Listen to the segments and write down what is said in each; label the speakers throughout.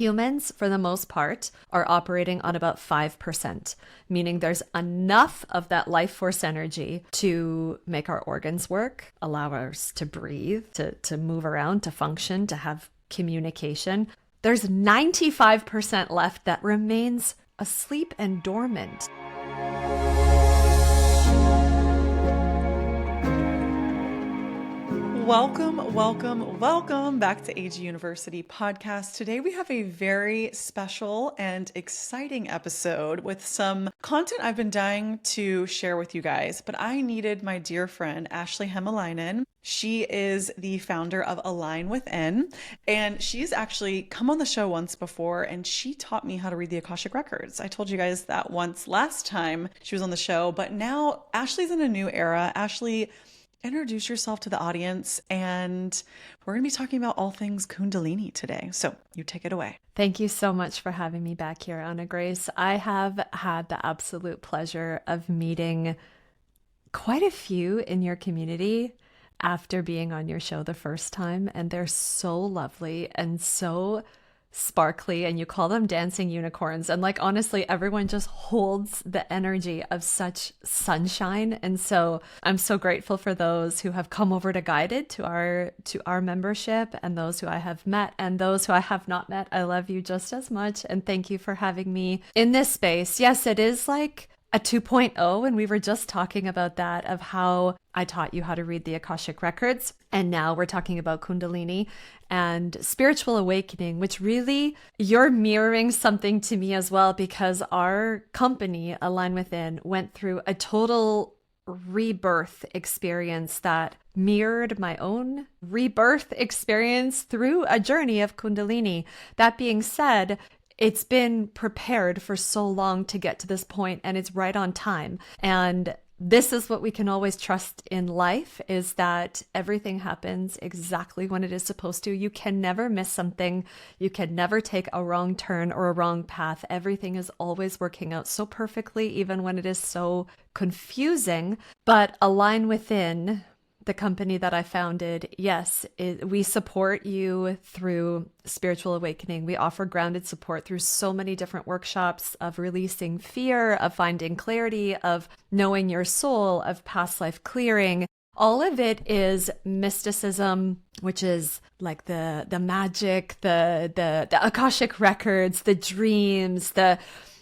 Speaker 1: Humans, for the most part, are operating on about 5%, meaning there's enough of that life force energy to make our organs work, allow us to breathe, to move around, to function, to have communication. There's 95% left that remains asleep and dormant.
Speaker 2: Welcome back to AG University Podcast. Today we have a very special and exciting episode with some content I've been dying to share with you guys, but I needed my dear friend Ashley Hämäläinen. She is the founder of Align Within, and she's actually come on the show once before, and she taught me how to read the Akashic Records. I told you guys that once last time she was on the show, but now Ashley's in a new era. Ashley, introduce yourself to the audience, and we're going to be talking about all things Kundalini today. So you take it away.
Speaker 1: Thank you so much for having me back here, Anna Grace. I have had the absolute pleasure of meeting quite a few in your community after being on your show the first time, and they're so lovely and so sparkly, and you call them dancing unicorns, and like honestly everyone just holds the energy of such sunshine. And so I'm so grateful for those who have come over to Guided to our membership, and those who I have met, and those who I have not met. I love you just as much, and thank you for having me in this space. Yes, it is like a 2.0, and we were just talking about that, of how I taught you how to read the Akashic Records, and now we're talking about Kundalini and spiritual awakening, which really you're mirroring something to me as well, because our company, Align Within, went through a total rebirth experience that mirrored my own rebirth experience through a journey of Kundalini. That being said, it's been prepared for so long to get to this point, and it's right on time. And this is what we can always trust in life, is that everything happens exactly when it is supposed to. You can never miss something. You can never take a wrong turn or a wrong path. Everything is always working out so perfectly, even when it is so confusing. But Align Within, the company that I founded, yes, we support you through spiritual awakening. We offer grounded support through so many different workshops of releasing fear, of finding clarity, of knowing your soul, of past life clearing. All of it is mysticism, which is like the magic, the Akashic Records, the dreams, the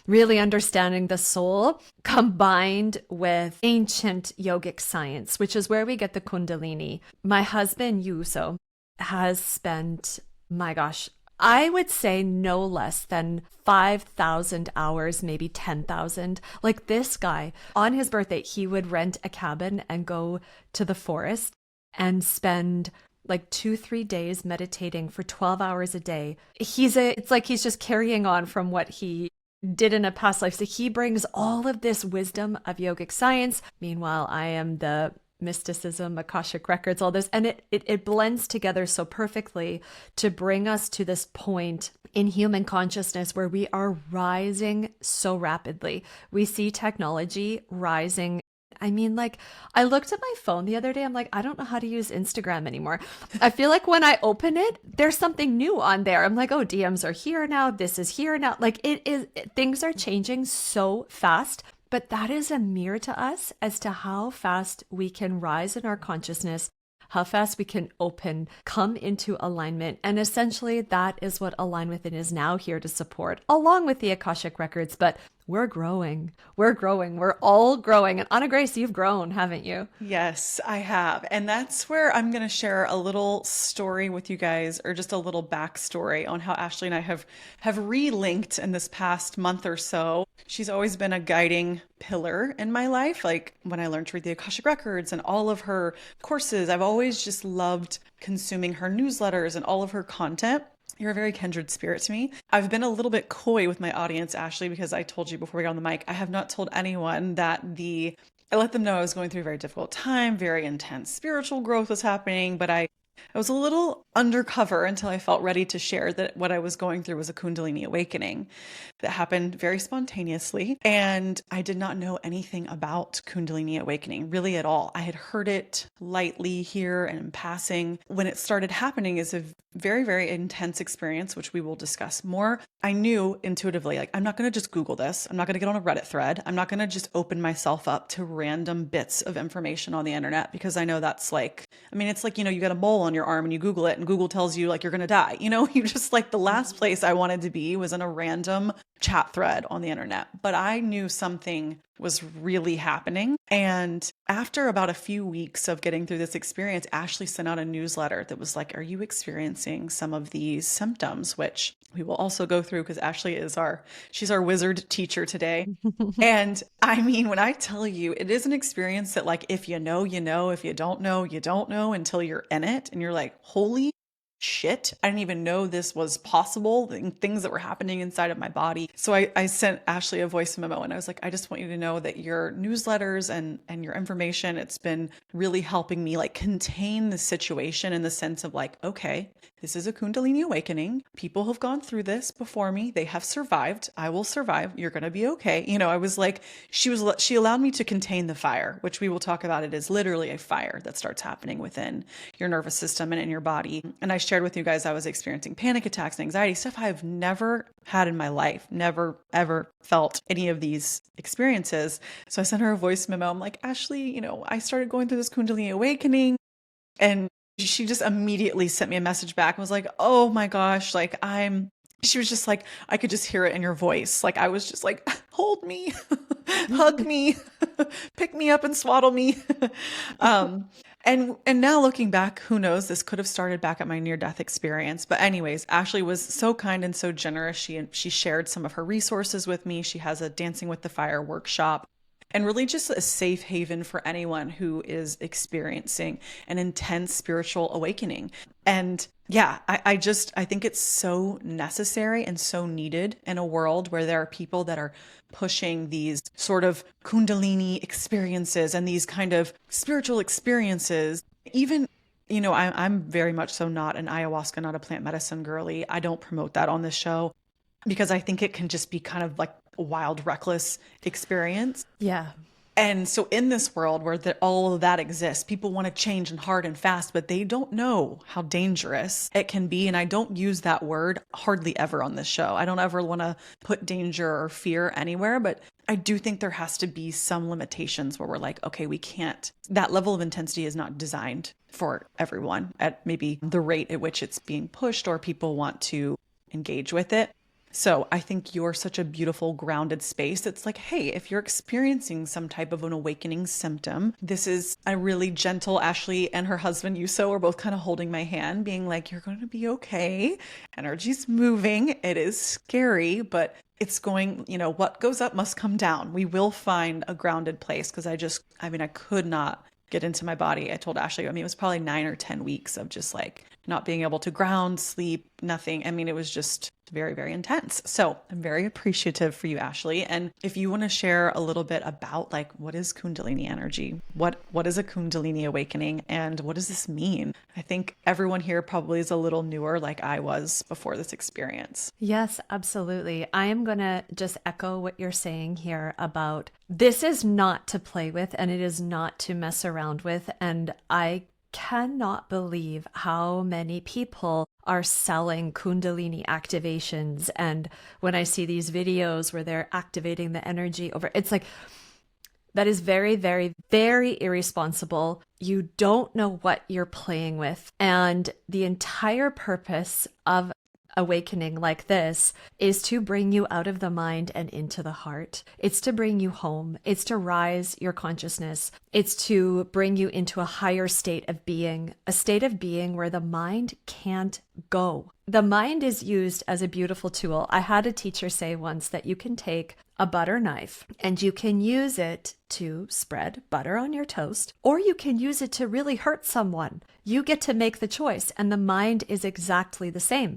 Speaker 1: really understanding the soul, combined with ancient yogic science, which is where we get the Kundalini. My husband, Yuso, has spent, my gosh, I would say no less than 5,000 hours, maybe 10,000. Like this guy, on his birthday, he would rent a cabin and go to the forest and spend like 2-3 days meditating for 12 hours a day. It's like he's just carrying on from what he did in a past life. So he brings all of this wisdom of yogic science. Meanwhile, I am the mysticism, Akashic Records, all this, and it blends together so perfectly to bring us to this point in human consciousness where we are rising so rapidly. We see technology rising. I mean, like, I looked at my phone the other day. I'm like, I don't know how to use Instagram anymore. I feel like when I open it, there's something new on there. I'm like, oh, DMs are here now. This is here now. Like, things are changing so fast. But that is a mirror to us as to how fast we can rise in our consciousness, how fast we can come into alignment. And essentially, that is what Align Within is now here to support, along with the Akashic Records. But we're growing. We're all growing. And Anna Grace, you've grown, haven't you?
Speaker 2: Yes, I have. And that's where I'm going to share a little story with you guys, or just a little backstory on how Ashley and I have relinked in this past month or so. She's always been a guiding pillar in my life. Like when I learned to read the Akashic Records and all of her courses, I've always just loved consuming her newsletters and all of her content. You're a very kindred spirit to me. I've been a little bit coy with my audience, Ashley, because I told you before we got on the mic, I have not told anyone that I let them know I was going through a very difficult time, very intense spiritual growth was happening, but I I was a little undercover until I felt ready to share that what I was going through was a Kundalini awakening that happened very spontaneously. And I did not know anything about Kundalini awakening really at all. I had heard it lightly here and in passing. When it started happening is a very, very intense experience, which we will discuss more. I knew intuitively, like, I'm not going to just Google this. I'm not going to get on a Reddit thread. I'm not going to just open myself up to random bits of information on the internet, because I know that's like, I mean, it's like, you got a mole on your arm and you Google it and Google tells you like you're going to die. You just like, the last place I wanted to be was in a random chat thread on the internet. But I knew something was really happening. And after about a few weeks of getting through this experience, Ashley sent out a newsletter that was like, are you experiencing some of these symptoms? Which we will also go through, because Ashley is she's our wizard teacher today. And I mean, when I tell you, it is an experience that, like, if you know, you know, if you don't know, you don't know until you're in it. And you're like, holy shit, I didn't even know this was possible, things that were happening inside of my body. So I sent Ashley a voice memo and I was like, I just want you to know that your newsletters and your information, it's been really helping me like contain the situation, in the sense of like, okay, this is a Kundalini awakening. People have gone through this before me. They have survived. I will survive. You're going to be okay. I was like, she allowed me to contain the fire, which we will talk about. It is literally a fire that starts happening within your nervous system and in your body. And I shared with you guys, I was experiencing panic attacks and anxiety, stuff I've never had in my life, never, ever felt any of these experiences. So I sent her a voice memo. I'm like, Ashley, I started going through this Kundalini awakening, and she just immediately sent me a message back and was like, oh my gosh, like she was just like, I could just hear it in your voice. Like, I was just like, hold me, hug me, pick me up and swaddle me. And now looking back, who knows, this could have started back at my near-death experience. But anyways, Ashley was so kind and so generous. She shared some of her resources with me. She has a Dancing with the Fire workshop, and really just a safe haven for anyone who is experiencing an intense spiritual awakening. And yeah, I think it's so necessary and so needed in a world where there are people that are pushing these sort of Kundalini experiences and these kind of spiritual experiences. Even, I'm very much so not an ayahuasca, not a plant medicine girly. I don't promote that on this show, because I think it can just be kind of like a wild, reckless experience.
Speaker 1: Yeah.
Speaker 2: And so in this world where all of that exists, people want to change and hard and fast, but they don't know how dangerous it can be. And I don't use that word hardly ever on this show. I don't ever want to put danger or fear anywhere, but I do think there has to be some limitations where we're like, okay, we can't, that level of intensity is not designed for everyone at maybe the rate at which it's being pushed or people want to engage with it. So I think you're such a beautiful, grounded space. It's like, hey, if you're experiencing some type of an awakening symptom, this is a really gentle. Ashley and her husband, Yuso, are both kind of holding my hand, being like, you're going to be okay. Energy's moving. It is scary, but it's going, what goes up must come down. We will find a grounded place, because I could not get into my body. I told Ashley, it was probably 9 or 10 weeks of just like not being able to ground, sleep, nothing. It was just very, very intense. So I'm very appreciative for you, Ashley. And if you want to share a little bit about like, what is Kundalini energy? What is a Kundalini awakening? And what does this mean? I think everyone here probably is a little newer, like I was before this experience.
Speaker 1: Yes, absolutely. I am going to just echo what you're saying here about this is not to play with and it is not to mess around with. And I cannot believe how many people are selling Kundalini activations. And when I see these videos where they're activating the energy over, it's like, that is very, very, very irresponsible. You don't know what you're playing with. And the entire purpose of awakening like this is to bring you out of the mind and into the heart. It's to bring you home. It's to rise your consciousness. It's to bring you into a higher state of being, a state of being where the mind can't go. The mind is used as a beautiful tool. I had a teacher say once that you can take a butter knife and you can use it to spread butter on your toast, or you can use it to really hurt someone. You get to make the choice, and the mind is exactly the same.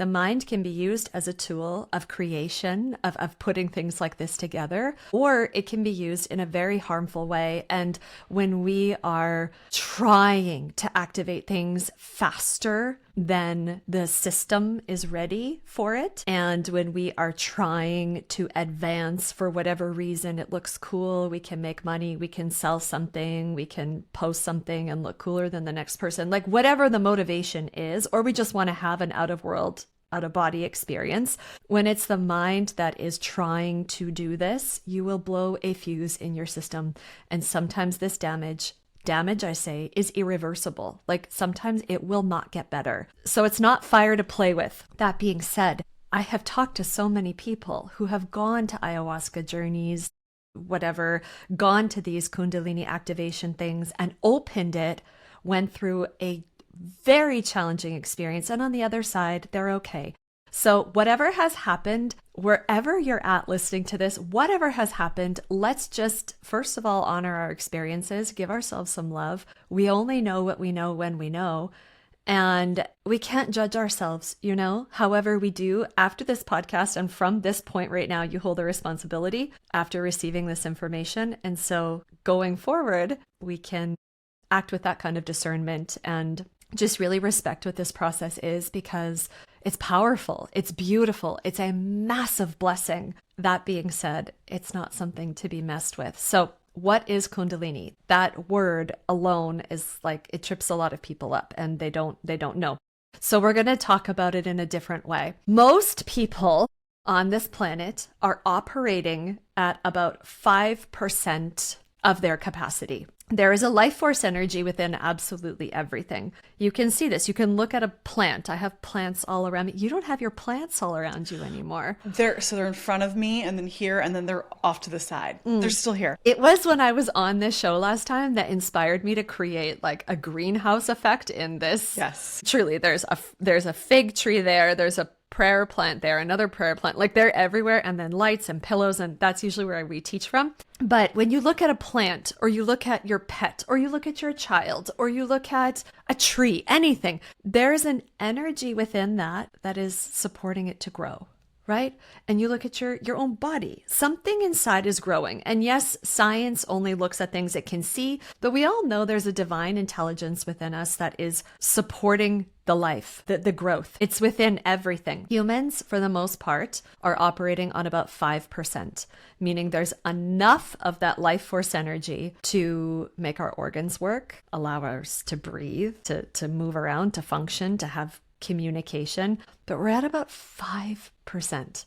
Speaker 1: The mind can be used as a tool of creation, of putting things like this together, or it can be used in a very harmful way. And when we are trying to activate things faster than the system is ready for it, and when we are trying to advance for whatever reason, it looks cool, we can make money, we can sell something, we can post something and look cooler than the next person, like whatever the motivation is, or we just want to have an out of body experience. When it's the mind that is trying to do this, you will blow a fuse in your system. And sometimes this damage, I say, is irreversible. Like sometimes it will not get better. So it's not fire to play with. That being said, I have talked to so many people who have gone to ayahuasca journeys, whatever, gone to these Kundalini activation things and opened it, went through a very challenging experience. And on the other side, they're okay. So whatever has happened, wherever you're at listening to this, whatever has happened, let's just, first of all, honor our experiences, give ourselves some love. We only know what we know when we know. And we can't judge ourselves, you know? However, we do after this podcast. And from this point right now, you hold a responsibility after receiving this information. And so going forward, we can act with that kind of discernment and just really respect what this process is, because it's powerful, it's beautiful, it's a massive blessing. That being said, it's not something to be messed with. So what is Kundalini? That word alone is like, it trips a lot of people up and they don't know. So we're going to talk about it in a different way. Most people on this planet are operating at about 5% of their capacity. There is a life force energy within absolutely everything. You can see this. You can look at a plant. I have plants all around me. You don't have your plants all around you anymore.
Speaker 2: They're in front of me and then here, and then they're off to the side. They're still here.
Speaker 1: It was when I was on this show last time that inspired me to create like a greenhouse effect in this.
Speaker 2: Yes.
Speaker 1: Truly, there's a fig tree there. There's a prayer plant there, another prayer plant, like they're everywhere, and then lights and pillows, and that's usually where we teach from. But when you look at a plant, or you look at your pet, or you look at your child, or you look at a tree, anything, there's an energy within that is supporting it to grow, right? And you look at your own body, something inside is growing. And yes, science only looks at things it can see, but we all know there's a divine intelligence within us that is supporting the life, the growth. It's within everything. Humans, for the most part, are operating on about 5%, meaning there's enough of that life force energy to make our organs work, allow us to breathe, to move around, to function, to have communication, but we're at about 5%.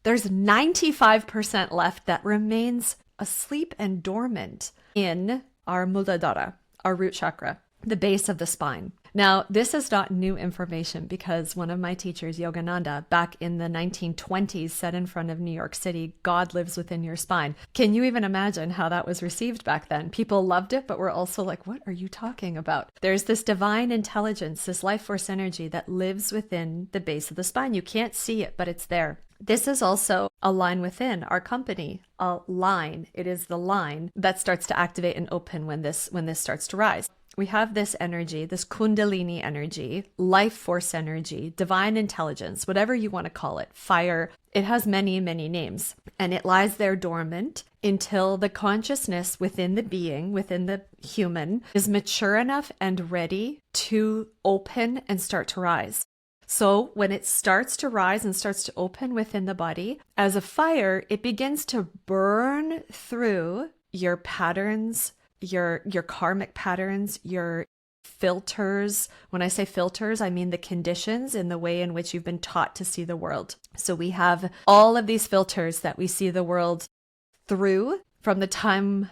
Speaker 1: There's 95% left that remains asleep and dormant in our Muladhara, our root chakra, the base of the spine. Now, this is not new information, because one of my teachers, Yogananda, back in the 1920s said in front of New York City, God lives within your spine. Can you even imagine how that was received back then? People loved it, but were also like, what are you talking about? There's this divine intelligence, this life force energy that lives within the base of the spine. You can't see it, but it's there. This is also a line within our company, a line. It is the line that starts to activate and open when this starts to rise. We have this energy, this Kundalini energy, life force energy, divine intelligence, whatever you want to call it, fire. It has many, many names, and it lies there dormant until the consciousness within the being, within the human, is mature enough and ready to open and start to rise. So when it starts to rise and starts to open within the body, as a fire, it begins to burn through your patterns, your karmic patterns, your filters. When I say filters, I mean the conditions in the way in which you've been taught to see the world. So we have all of these filters that we see the world through from the time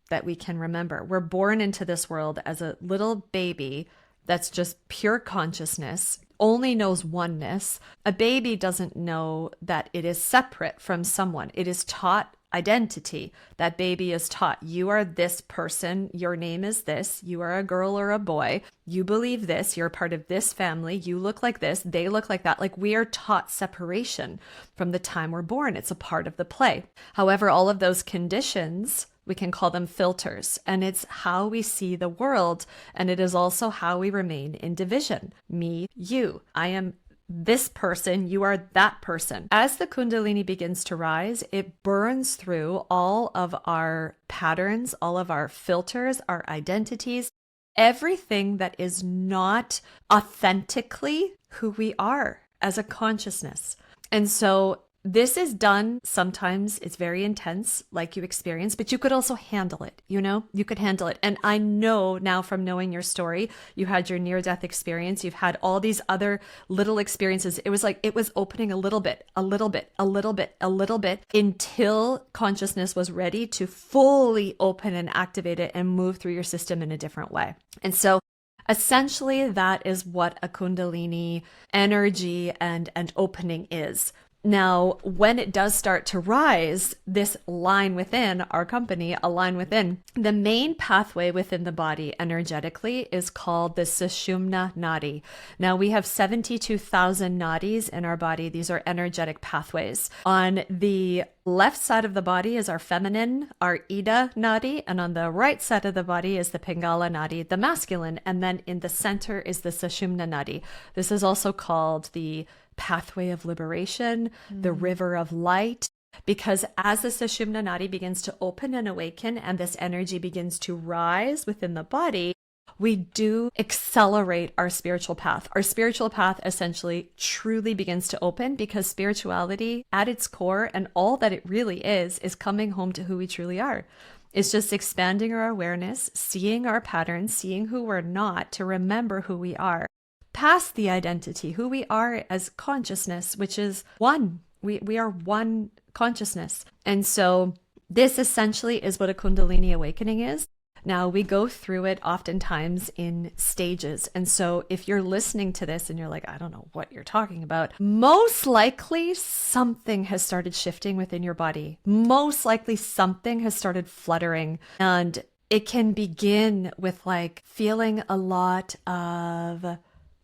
Speaker 1: that we can remember. We're born into this world as a little baby that's just pure consciousness, only knows oneness. A baby doesn't know that it is separate from someone. It is taught identity. That baby is taught, you are this person, your name is this, you are a girl or a boy, you believe this, you're part of this family, you look like this, they look like that. Like, we are taught separation from the time we're born. It's a part of the play. However, all of those conditions, we can call them filters, and it's how we see the world, and it is also how we remain in division. Me, you. I am this person, you are that person. As the Kundalini begins to rise, it burns through all of our patterns, all of our filters, our identities, everything that is not authentically who we are as a consciousness. And so this is done. Sometimes it's very intense, like you experience, but you could also handle it. You could handle it. And I know now from knowing your story, you had your near-death experience. You've had all these other little experiences. It was like it was opening a little bit, a little bit, a little bit, a little bit until consciousness was ready to fully open and activate it and move through your system in a different way. And so essentially, that is what a Kundalini energy and opening is. Now, when it does start to rise, this line within our company, a line within, the main pathway within the body energetically is called the Sushumna Nadi. Now, we have 72,000 nadis in our body. These are energetic pathways. On the left side of the body is our feminine, our Ida Nadi, and on the right side of the body is the Pingala Nadi, the masculine, and then in the center is the Sushumna Nadi. This is also called the pathway of liberation, the river of light, because as the Sushumna Nadi begins to open and awaken and this energy begins to rise within the body, we do accelerate our spiritual path. Our spiritual path essentially truly begins to open because spirituality at its core and all that it really is coming home to who we truly are. It's just expanding our awareness, seeing our patterns, seeing who we're not to remember who we are. Past the identity, who we are as consciousness, which is one. We are one consciousness. And so this essentially is what a Kundalini awakening is. Now, we go through it oftentimes in stages. And so if you're listening to this and you're like, I don't know what you're talking about, most likely something has started shifting within your body. Most likely something has started fluttering. And it can begin with like feeling a lot of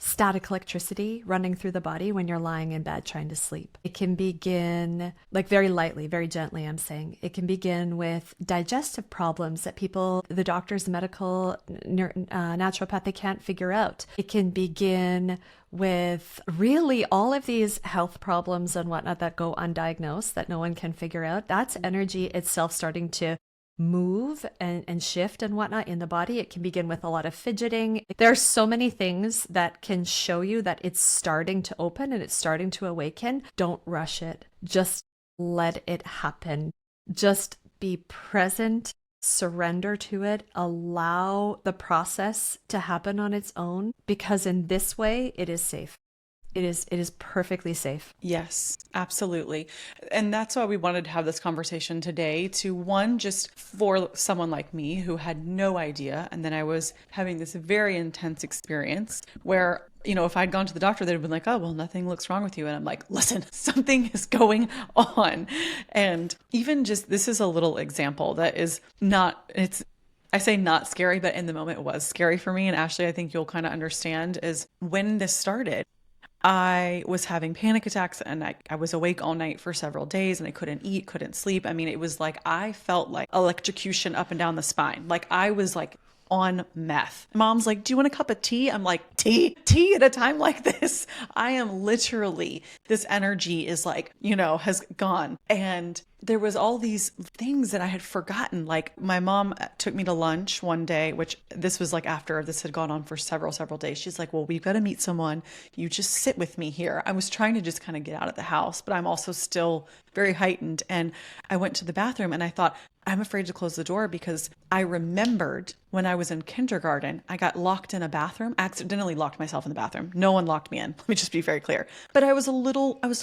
Speaker 1: static electricity running through the body when you're lying in bed trying to sleep. It can begin like very lightly, very gently, I'm saying. It can begin with digestive problems that people, the doctors, the medical, naturopath, they can't figure out. It can begin with really all of these health problems and whatnot that go undiagnosed that no one can figure out. That's energy itself starting to move and shift and whatnot in the body. It can begin with a lot of fidgeting. There are so many things that can show you that it's starting to open and it's starting to awaken. Don't rush it. Just let it happen. Just be present, surrender to it, allow the process to happen on its own, because in this way, it is safe. It is perfectly safe.
Speaker 2: Yes, absolutely. And that's why we wanted to have this conversation today, to one, just for someone like me who had no idea. And then I was having this very intense experience where, if I'd gone to the doctor, they'd have been like, oh, well, nothing looks wrong with you. And I'm like, listen, something is going on. And even just, this is a little example that is not, I say not scary, but in the moment it was scary for me. And Ashley, I think you'll kind of understand, is when this started, I was having panic attacks and I was awake all night for several days and I couldn't eat, couldn't sleep. I mean, it was like I felt like electrocution up and down the spine. Like I was like on meth. Mom's like, do you want a cup of tea? I'm like, tea at a time like this? I am literally, this energy is like, has gone. And there was all these things that I had forgotten. Like my mom took me to lunch one day, which this was like after this had gone on for several days. She's like, well, we've got to meet someone. You just sit with me here. I was trying to just kind of get out of the house, but I'm also still very heightened. And I went to the bathroom and I thought, I'm afraid to close the door because I remembered when I was in kindergarten, I got locked in a bathroom, accidentally locked myself in the bathroom. No one locked me in. Let me just be very clear. But I was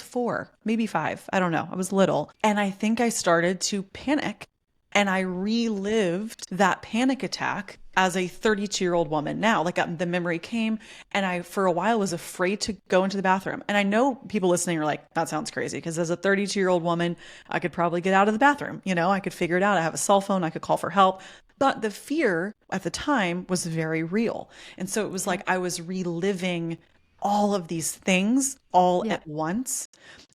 Speaker 2: 4, maybe 5. I don't know. I was little. And I think I started to panic and I relived that panic attack as a 32-year-old woman now. Like the memory came and I, for a while, was afraid to go into the bathroom. And I know people listening are like, that sounds crazy, because as a 32-year-old woman, I could probably get out of the bathroom. I could figure it out. I have a cell phone. I could call for help. But the fear at the time was very real. And so it was like I was reliving all of these things all at once.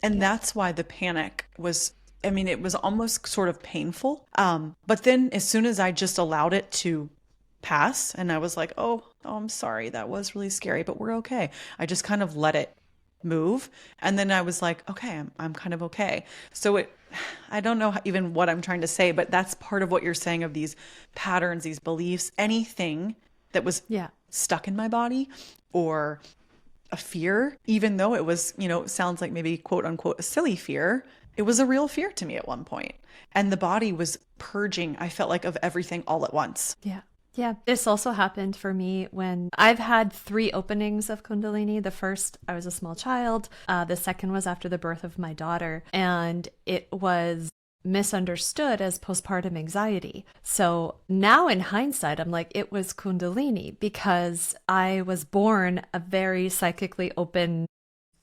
Speaker 2: And that's why the panic was, it was almost sort of painful. But then as soon as I just allowed it to pass and I was like, oh, I'm sorry, that was really scary, but we're okay. I just kind of let it move. And then I was like, okay, I'm kind of okay. So I don't know even what I'm trying to say, but that's part of what you're saying of these patterns, these beliefs, anything that was
Speaker 1: Yeah.
Speaker 2: stuck in my body or a fear, even though it was, sounds like maybe quote unquote a silly fear, it was a real fear to me at one point. And the body was purging, I felt like, of everything all at once.
Speaker 1: Yeah. Yeah. This also happened for me when I've had 3 openings of Kundalini. The first, I was a small child. The second was after the birth of my daughter. And it was misunderstood as postpartum anxiety. So now in hindsight, I'm like, it was Kundalini because I was born a very psychically open,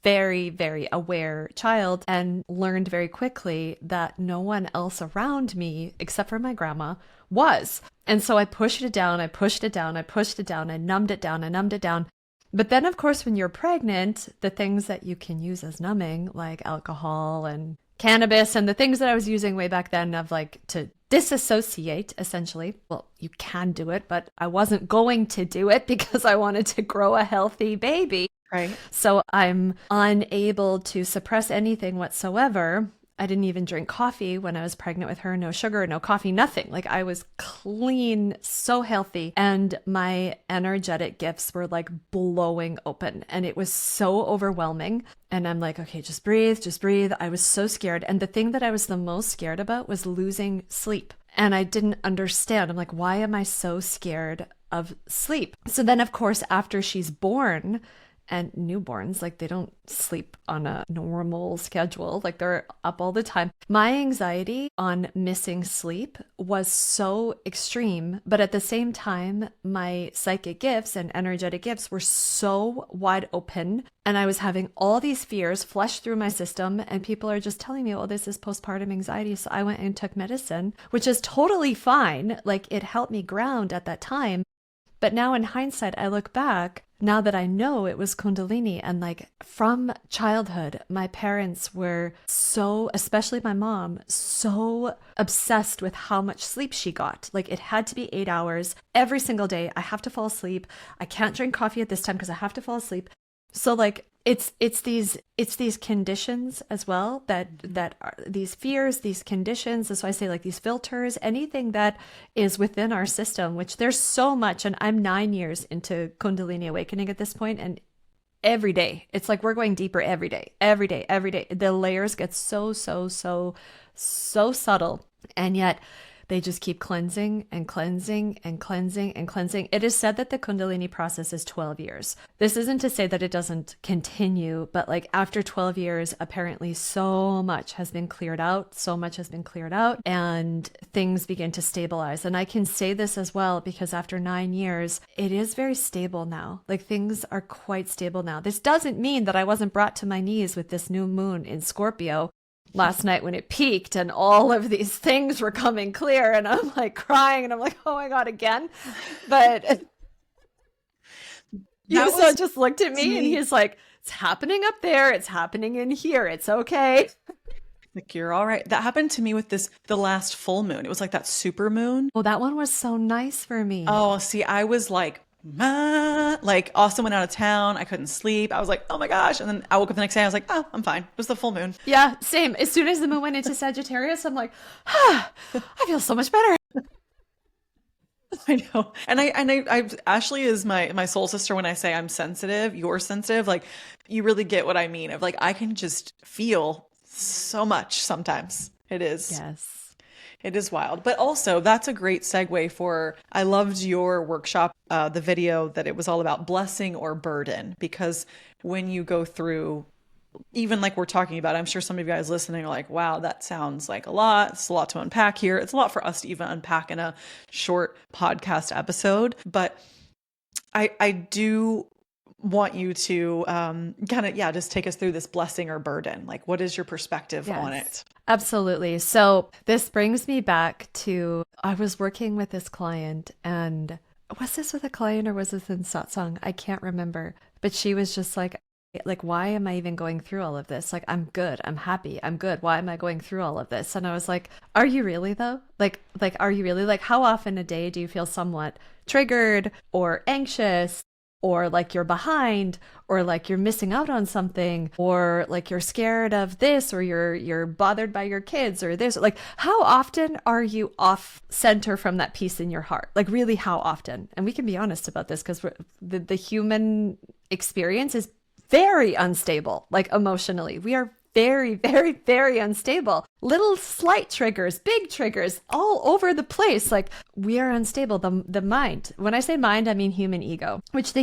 Speaker 1: very, very aware child and learned very quickly that no one else around me, except for my grandma, was. And so I pushed it down, I pushed it down, I pushed it down, I numbed it down, I numbed it down. But then, of course, when you're pregnant, the things that you can use as numbing, like alcohol and cannabis and the things that I was using way back then of like to disassociate, essentially. Well, you can do it, but I wasn't going to do it because I wanted to grow a healthy baby.
Speaker 2: Right.
Speaker 1: So I'm unable to suppress anything whatsoever. I didn't even drink coffee when I was pregnant with her. No sugar, no coffee, nothing. Like I was clean, so healthy. And my energetic gifts were like blowing open. And it was so overwhelming. And I'm like, okay, just breathe, just breathe. I was so scared. And the thing that I was the most scared about was losing sleep. And I didn't understand. I'm like, why am I so scared of sleep? So then, of course, after she's born, and newborns, like they don't sleep on a normal schedule, like they're up all the time. My anxiety on missing sleep was so extreme, but at the same time, my psychic gifts and energetic gifts were so wide open. And I was having all these fears flush through my system, and people are just telling me, oh, this is postpartum anxiety. So I went and took medicine, which is totally fine. Like it helped me ground at that time. But now in hindsight, I look back, now that I know it was Kundalini, and like from childhood, my parents were so, especially my mom, so obsessed with how much sleep she got. Like it had to be 8 hours every single day. I have to fall asleep. I can't drink coffee at this time because I have to fall asleep. So like it's these conditions as well that are these fears, these conditions. That's why I say like these filters, anything that is within our system, which there's so much. And I'm 9 years into Kundalini awakening at this point, and every day it's like we're going deeper every day, every day, every day. The layers get so subtle, and yet they just keep cleansing and cleansing and cleansing and cleansing. It is said that the Kundalini process is 12 years. This isn't to say that it doesn't continue, but like after 12 years, apparently so much has been cleared out. So much has been cleared out and things begin to stabilize. And I can say this as well because after 9 years, it is very stable now. Like things are quite stable now. This doesn't mean that I wasn't brought to my knees with this new moon in Scorpio last night when it peaked and all of these things were coming clear, and I'm like crying and I'm like, oh my God, again. But Yuso just looked at me and he's like, it's happening up there, it's happening in here, it's okay.
Speaker 2: Like, you're all right. That happened to me with the last full moon. It was like that super moon.
Speaker 1: Oh, that one was so nice for me.
Speaker 2: Oh, see, I was like, like Austin went out of town. I couldn't sleep. I was like, oh my gosh. And then I woke up the next day. I was like, oh, I'm fine. It was the full moon.
Speaker 1: Yeah, same. As soon as the moon went into Sagittarius, I'm like, I feel so much better.
Speaker 2: I know. And Ashley is my soul sister. When I say I'm sensitive, you're sensitive, like you really get what I mean of like, I can just feel so much sometimes. It is.
Speaker 1: Yes.
Speaker 2: It is wild. But also, that's a great segue for, I loved your workshop, the video that it was all about blessing or burden, because when you go through, even like we're talking about, I'm sure some of you guys listening are like, wow, that sounds like a lot. It's a lot to unpack here. It's a lot for us to even unpack in a short podcast episode. But I do want you to kind of, just take us through this blessing or burden. Like, what is your perspective on it?
Speaker 1: Absolutely. So this brings me back to, I was working with this client, and was this with a client or was this in satsang? I can't remember, but she was just like, why am I even going through all of this? Like, I'm good. I'm happy. I'm good. Why am I going through all of this? And I was like, are you really though? Like, are you really? Like, how often a day do you feel somewhat triggered or anxious or like you're behind, or like you're missing out on something, or like you're scared of this, or you're bothered by your kids or this. Like, how often are you off center from that peace in your heart? Like, really, how often? And we can be honest about this, because the human experience is very unstable, like emotionally. We are very, very, very unstable. Little slight triggers, big triggers, all over the place. Like, we are unstable. The mind, when I say mind, I mean human ego, which the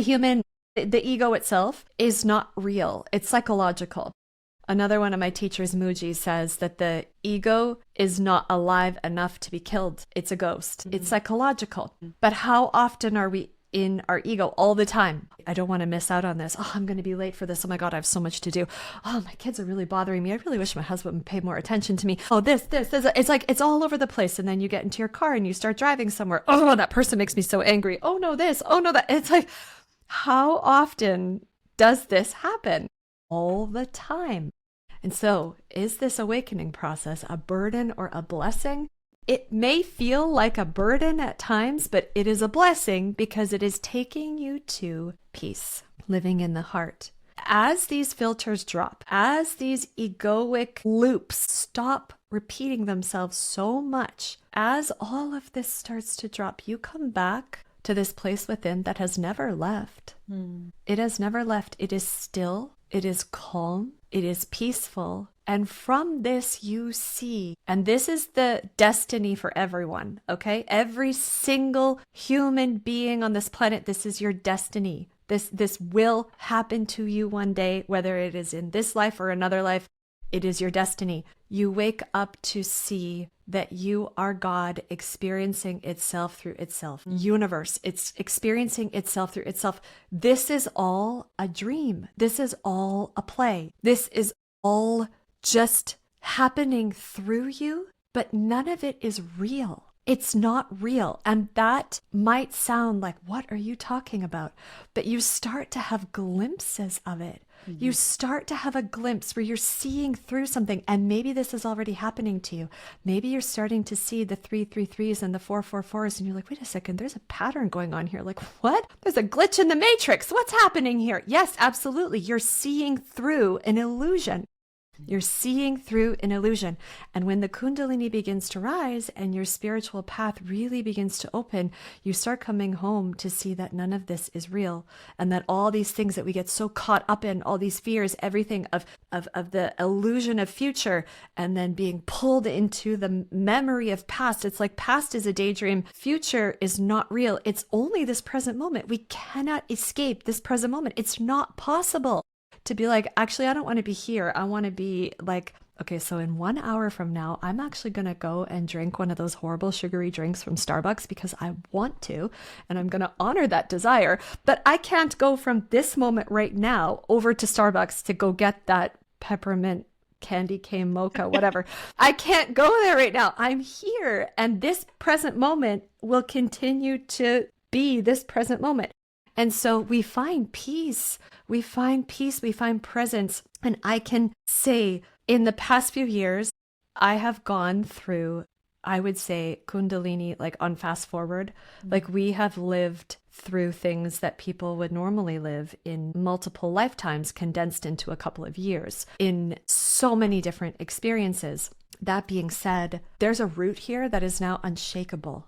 Speaker 1: ego itself is not real. It's psychological. Another one of my teachers, Muji, says that the ego is not alive enough to be killed. It's a ghost. Mm-hmm. It's psychological. Mm-hmm. But how often are we in our ego all the time? I don't want to miss out on this. Oh, I'm going to be late for this. Oh my God, I have so much to do. Oh, my kids are really bothering me. I really wish my husband would pay more attention to me. Oh, this. It's like, it's all over the place. And then you get into your car and you start driving somewhere. Oh, that person makes me so angry. Oh no, this. Oh no, that. It's like, how often does this happen? All the time. And so, is this awakening process a burden or a blessing? It may feel like a burden at times, but it is a blessing because it is taking you to peace, living in the heart. As these filters drop, as these egoic loops stop repeating themselves so much, as all of this starts to drop, you come back to this place within that has never left. It has never left. It is still, it is calm, it is peaceful. And from this you see, and this is the destiny for everyone, okay? Every single human being on this planet, this is your destiny. This will happen to you one day, whether it is in this life or another life. It is your destiny. You wake up to see that you are God experiencing itself through itself. Universe, it's experiencing itself through itself. This is all a dream. This is all a play. This is all just happening through you, but none of it is real. It's not real. And that might sound like, what are you talking about? But you start to have glimpses of it. Mm-hmm. You start to have a glimpse where you're seeing through something. And maybe this is already happening to you. Maybe you're starting to see the 333s and the 444s. And you're like, wait a second, there's a pattern going on here. Like, what? There's a glitch in the matrix. What's happening here? Yes, absolutely. You're seeing through an illusion. You're seeing through an illusion. And when the Kundalini begins to rise and your spiritual path really begins to open, you start coming home to see that none of this is real. And that all these things that we get so caught up in, all these fears, everything of the illusion of future, and then being pulled into the memory of past. It's like past is a daydream. Future is not real. It's only this present moment. We cannot escape this present moment. It's not possible to be like, actually, I don't want to be here. I want to be like, okay, so in 1 hour from now, I'm actually going to go and drink one of those horrible sugary drinks from Starbucks because I want to, and I'm going to honor that desire. But I can't go from this moment right now over to Starbucks to go get that peppermint candy cane mocha, whatever. I can't go there right now. I'm here. And this present moment will continue to be this present moment. And so we find peace. We find peace. We find presence. And I can say in the past few years, I have gone through, I would say, Kundalini, like on fast forward. Like we have lived through things that people would normally live in multiple lifetimes condensed into a couple of years in so many different experiences. That being said, there's a root here that is now unshakable.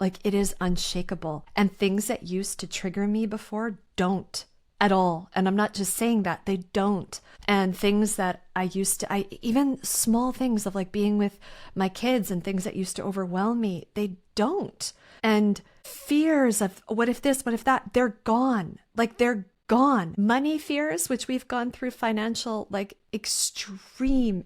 Speaker 1: Like it is unshakable. And things that used to trigger me before don't at all. And I'm not just saying that, they don't. And things that I used to, even small things of like being with my kids and things that used to overwhelm me, they don't. And fears of what if this, what if that, they're gone. Like they're gone. Money fears, which we've gone through financial, like extreme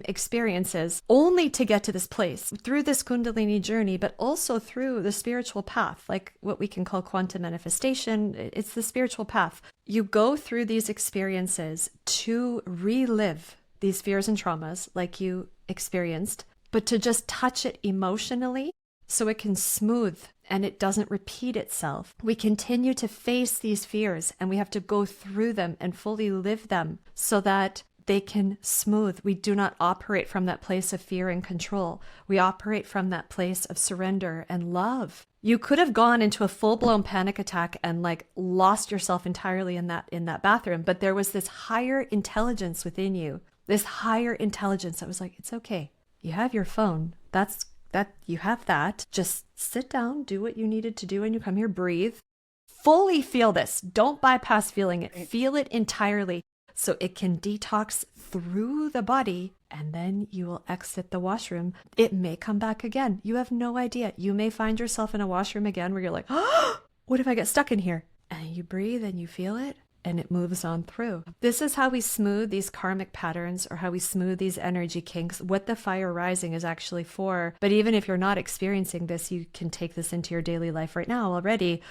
Speaker 1: experiences only to get to this place through this Kundalini journey, but also through the spiritual path, like what we can call quantum manifestation. It's the spiritual path. You go through these experiences to relive these fears and traumas like you experienced, but to just touch it emotionally so it can smooth and it doesn't repeat itself. We continue to face these fears and we have to go through them and fully live them so that they can smooth. We do not operate from that place of fear and control. We operate from that place of surrender and love. You could have gone into a full-blown panic attack and like lost yourself entirely in that bathroom, but there was this higher intelligence within you, this higher intelligence that was like, it's okay. You have your phone. You have that. Just sit down, do what you needed to do when you come here, breathe. Fully feel this. Don't bypass feeling it. Feel it entirely so it can detox through the body, and then you will exit the washroom. It may come back again. You have no idea. You may find yourself in a washroom again where you're like, oh, what if I get stuck in here? And you breathe and you feel it, and it moves on through. This is how we smooth these karmic patterns, or how we smooth these energy kinks, what the fire rising is actually for. But even if you're not experiencing this, you can take this into your daily life right now already,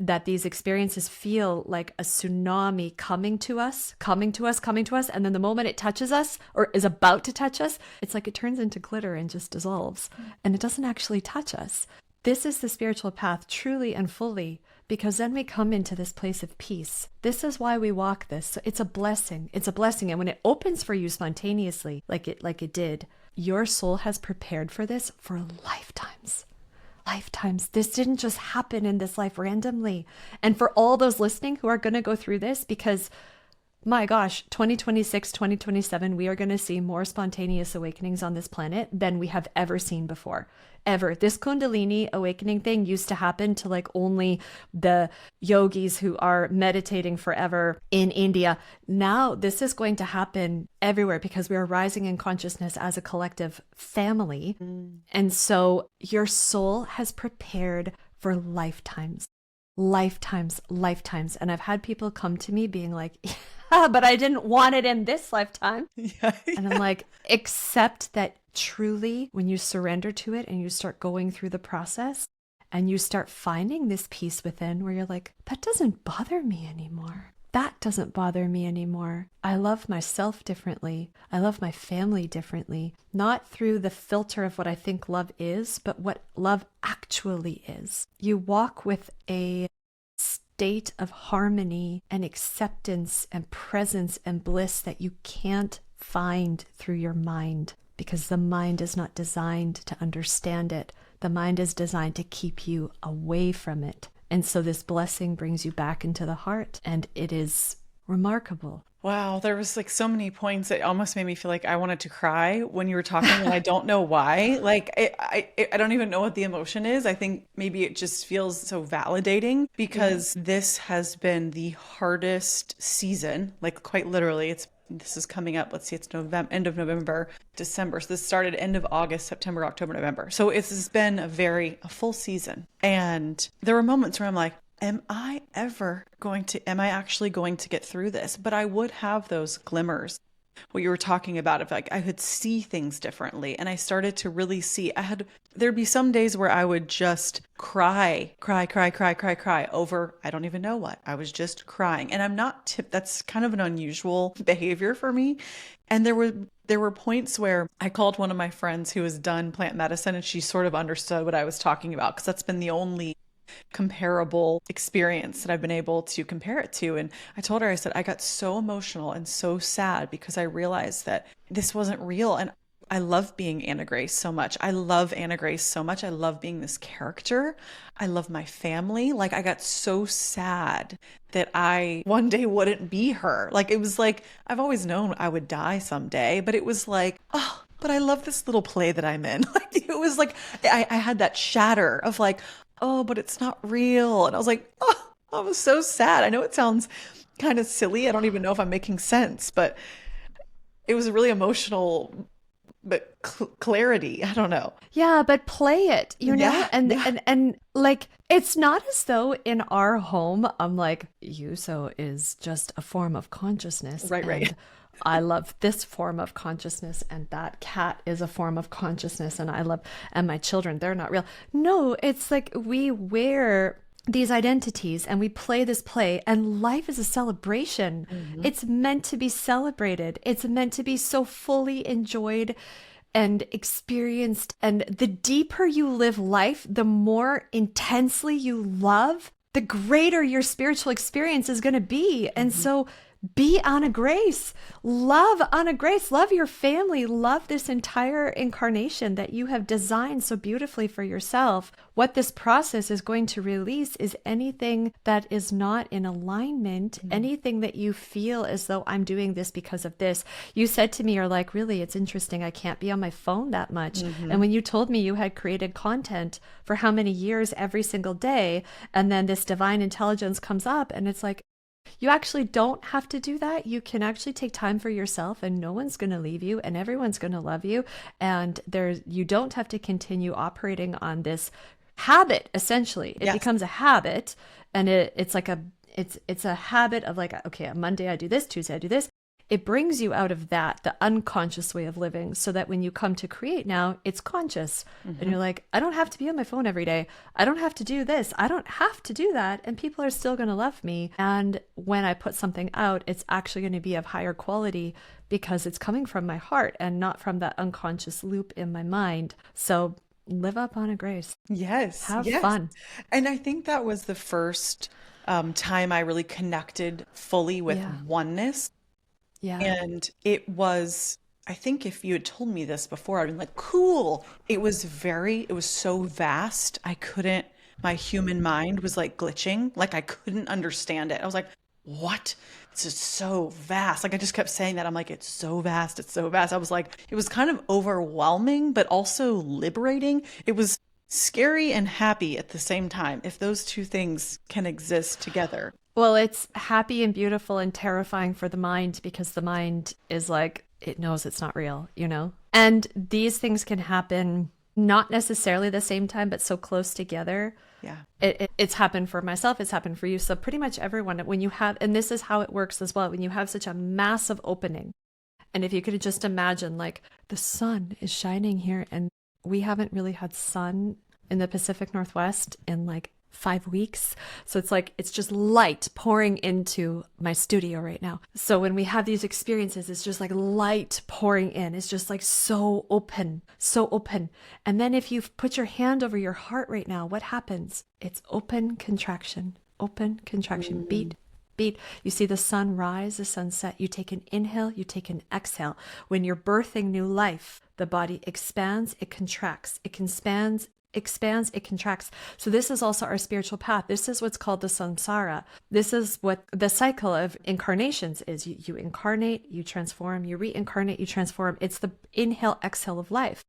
Speaker 1: that these experiences feel like a tsunami coming to us. And then the moment it touches us or is about to touch us, it's like it turns into glitter and just dissolves. And it doesn't actually touch us. This is the spiritual path truly and fully, because then we come into this place of peace. This is why we walk this. So it's a blessing. It's a blessing. And when it opens for you spontaneously, like it did, your soul has prepared for this for lifetimes. This didn't just happen in this life randomly. And for all those listening who are going to go through this, because my gosh, 2026, 2027, we are going to see more spontaneous awakenings on this planet than we have ever seen before. Ever. This Kundalini awakening thing used to happen to like only the yogis who are meditating forever in India. Now this is going to happen everywhere because we are rising in consciousness as a collective family. And so your soul has prepared for lifetimes. And I've had people come to me being like, yeah, but I didn't want it in this lifetime. Yeah. And I'm like, accept that truly when you surrender to it and you start going through the process and you start finding this peace within where you're like, that doesn't bother me anymore. That doesn't bother me anymore. I love myself differently. I love my family differently, not through the filter of what I think love is, but what love actually is. You walk with a state of harmony and acceptance and presence and bliss that you can't find through your mind, because the mind is not designed to understand it. The mind is designed to keep you away from it. And so this blessing brings you back into the heart, and it is remarkable.
Speaker 2: Wow, there was like so many points that almost made me feel like I wanted to cry when you were talking, and I don't know why. Like I don't even know what the emotion is. I think maybe it just feels so validating, because this has been the hardest season, like quite literally. This is coming up. Let's see, it's November, end of November, December. So this started end of August, September, October, November. So it's been a full season. And there were moments where I'm like, am I actually going to get through this? But I would have those glimmers, what you were talking about, of like I could see things differently. And I started to really see, there'd be some days where I would just cry over, I don't even know what. I was just crying. And I'm not, that's kind of an unusual behavior for me. And there were points where I called one of my friends who has done plant medicine, and she sort of understood what I was talking about, because that's been the only comparable experience that I've been able to compare it to. And I told her, I said, I got so emotional and so sad because I realized that this wasn't real. And I love being Anna Grace so much. I love Anna Grace so much. I love being this character. I love my family. Like, I got so sad that I one day wouldn't be her. Like, it was like, I've always known I would die someday, but it was like, oh, but I love this little play that I'm in. Like, it was like, I had that shatter of like, oh, but it's not real. And I was like, oh, I was so sad. I know it sounds kind of silly. I don't even know if I'm making sense, but it was really emotional, but clarity. I don't know.
Speaker 1: Yeah, but play it, you know? And like, it's not as though in our home, I'm like, Yuso is just a form of consciousness.
Speaker 2: Right.
Speaker 1: And I love this form of consciousness, and that cat is a form of consciousness, and my children, they're not real. No, it's like we wear these identities and we play this play, and life is a celebration. Mm-hmm. It's meant to be celebrated. It's meant to be so fully enjoyed and experienced. And the deeper you live life, the more intensely you love, the greater your spiritual experience is going to be. And so Be Anna Grace. Love Anna Grace. Love your family. Love this entire incarnation that you have designed so beautifully for yourself. What this process is going to release is anything that is not in alignment, anything that you feel as though I'm doing this because of this. You said to me, you're like, really, it's interesting. I can't be on my phone that much. And when you told me you had created content for how many years every single day, and then this divine intelligence comes up and it's like, you actually don't have to do that. You can actually take time for yourself and no one's going to leave you and everyone's going to love you. And you don't have to continue operating on this habit. Essentially, it becomes a habit, and it's a habit of like, okay, on Monday I do this, Tuesday I do this. It brings you out of the unconscious way of living, so that when you come to create now, it's conscious. And you're like, I don't have to be on my phone every day. I don't have to do this. I don't have to do that. And people are still going to love me. And when I put something out, it's actually going to be of higher quality because it's coming from my heart and not from that unconscious loop in my mind. So live up, Anna Grace.
Speaker 2: Yes.
Speaker 1: Have fun.
Speaker 2: And I think that was the first time I really connected fully with oneness.
Speaker 1: Yeah.
Speaker 2: And it was, I think if you had told me this before, I'd been like, cool. It was so vast. My human mind was like glitching. Like I couldn't understand it. I was like, what? This is so vast. Like I just kept saying that. I'm like, it's so vast. It's so vast. I was like, it was kind of overwhelming, but also liberating. It was scary and happy at the same time, if those two things can exist together.
Speaker 1: Well, it's happy and beautiful and terrifying for the mind, because the mind is like, it knows it's not real, you know? And these things can happen not necessarily the same time, but so close together.
Speaker 2: Yeah.
Speaker 1: It's happened for myself. It's happened for you. So pretty much everyone, when you have, and this is how it works as well, when you have such a massive opening, and if you could just imagine like the sun is shining here, and we haven't really had sun in the Pacific Northwest in like 5 weeks. So it's like, it's just light pouring into my studio right now. So when we have these experiences, it's just like light pouring in. It's just like so open, so open. And then if you put your hand over your heart right now, what happens? It's open contraction, beat, beat. You see the sun rise, the sun set. You take an inhale, you take an exhale. When you're birthing new life, the body expands, it contracts, it expands, it contracts. So this is also our spiritual path. This is what's called the samsara. This is what the cycle of incarnations is. You incarnate, you transform, you reincarnate, you transform. It's the inhale, exhale of life.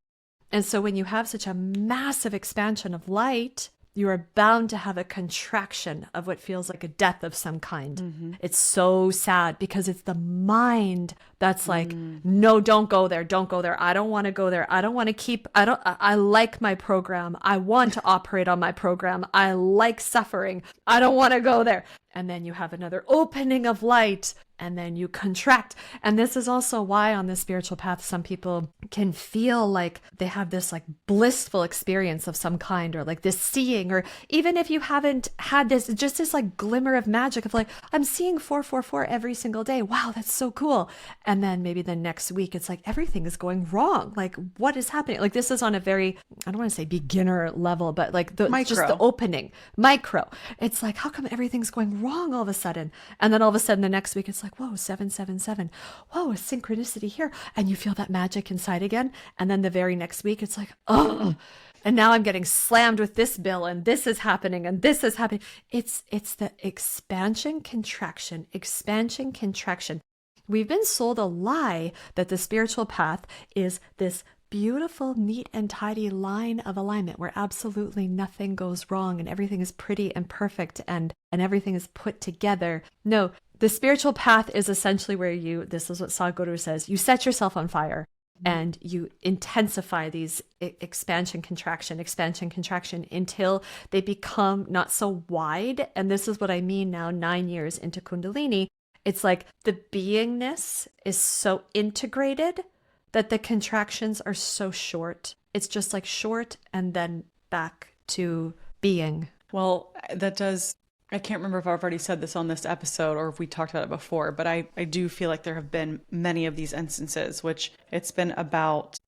Speaker 1: And so when you have such a massive expansion of light, you are bound to have a contraction of what feels like a death of some kind. It's so sad because it's the mind that's like, no, don't go there. Don't go there. I don't want to go there. I don't want to I like my program. I want to operate on my program. I like suffering. I don't want to go there. And then you have another opening of light, and then you contract. And this is also why on the spiritual path, some people can feel like they have this like blissful experience of some kind, or like this seeing, or even if you haven't had this, just this like glimmer of magic of like, I'm seeing 444 every single day. Wow, that's so cool. And then maybe the next week, it's like everything is going wrong. Like what is happening? Like this is on a very, I don't want to say beginner level, but like just the opening, micro. It's like, how come everything's going wrong all of a sudden? And then all of a sudden the next week, it's like, whoa, 777. Whoa, a synchronicity here. And you feel that magic inside again. And then the very next week, it's like, oh, and now I'm getting slammed with this bill, and this is happening, and this is happening. It's the expansion, contraction, expansion, contraction. We've been sold a lie that the spiritual path is this beautiful, neat and tidy line of alignment where absolutely nothing goes wrong and everything is pretty and perfect and everything is put together. No, the spiritual path is essentially where this is what Sadhguru says, you set yourself on fire and you intensify these expansion, contraction until they become not so wide. And this is what I mean now, 9 years into Kundalini. It's like the beingness is so integrated that the contractions are so short. It's just like short and then back to being.
Speaker 2: Well, I can't remember if I've already said this on this episode or if we talked about it before, but I do feel like there have been many of these instances, which it's been about,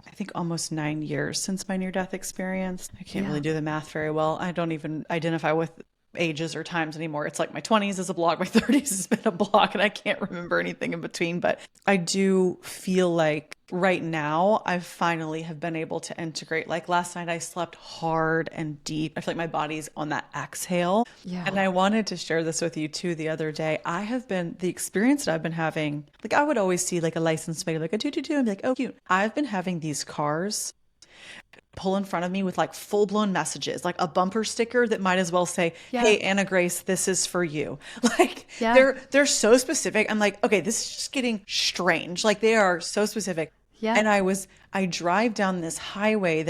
Speaker 2: I think, almost 9 years since my near-death experience. I can't really do the math very well. I don't even identify with ages or times anymore. It's like my 20s is a block, my 30s has been a block, and I can't remember anything in between. But I do feel like right now I finally have been able to integrate. Like last night I slept hard and deep. I feel like my body's on that exhale.
Speaker 1: Yeah.
Speaker 2: And I wanted to share this with you too the other day. The experience that I've been having, like I would always see like a license plate, like a 222, and be like, oh, cute. I've been having these cars pull in front of me with like full-blown messages, like a bumper sticker that might as well say, hey, Anna Grace, this is for you. Like they're so specific. I'm like, okay, this is just getting strange. Like they are so specific.
Speaker 1: Yeah.
Speaker 2: And I drive down this highway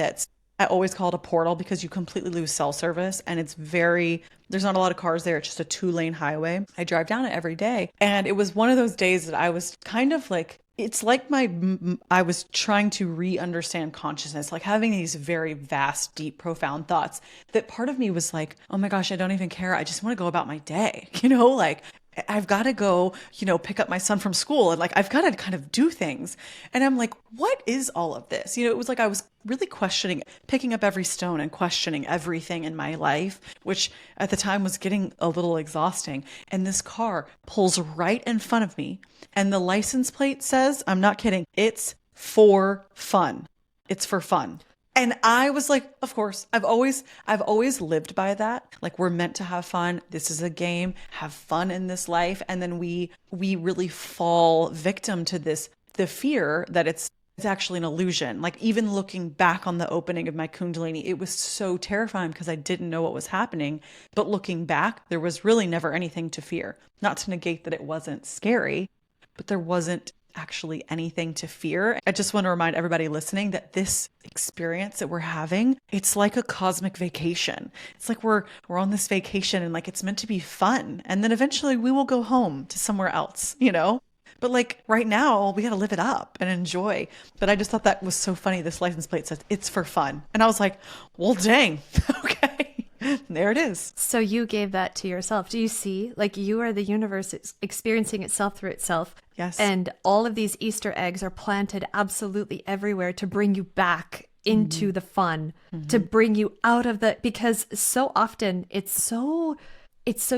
Speaker 2: I always call it a portal because you completely lose cell service and there's not a lot of cars there. It's just a 2-lane highway. I drive down it every day. And it was one of those days that I was kind of like, it's like I was trying to re-understand consciousness, like having these very vast, deep, profound thoughts that part of me was like, oh my gosh, I don't even care. I just want to go about my day. Like I've got to go, pick up my son from school, and like, I've got to kind of do things. And I'm like, what is all of this? It was like, I was really questioning, picking up every stone and questioning everything in my life, which at the time was getting a little exhausting. And this car pulls right in front of me. And the license plate says, I'm not kidding, it's for fun. It's for fun. And I was like, of course, I've always lived by that. Like we're meant to have fun. This is a game, have fun in this life. And then we really fall victim to the fear that it's actually an illusion. Like even looking back on the opening of my Kundalini, it was so terrifying because I didn't know what was happening. But looking back, there was really never anything to fear. Not to negate that it wasn't scary, but there wasn't actually anything to fear. I just want to remind everybody listening that this experience that we're having, it's like a cosmic vacation. It's like we're on this vacation and like it's meant to be fun. And then eventually we will go home to somewhere else, But like right now, we got to live it up and enjoy. But I just thought that was so funny. This license plate says it's for fun. And I was like, well, dang. Okay. There it is.
Speaker 1: So you gave that to yourself. Do you see? Like you are the universe experiencing itself through itself.
Speaker 2: Yes.
Speaker 1: And all of these Easter eggs are planted absolutely everywhere to bring you back into the fun, to bring you out of because so often it's so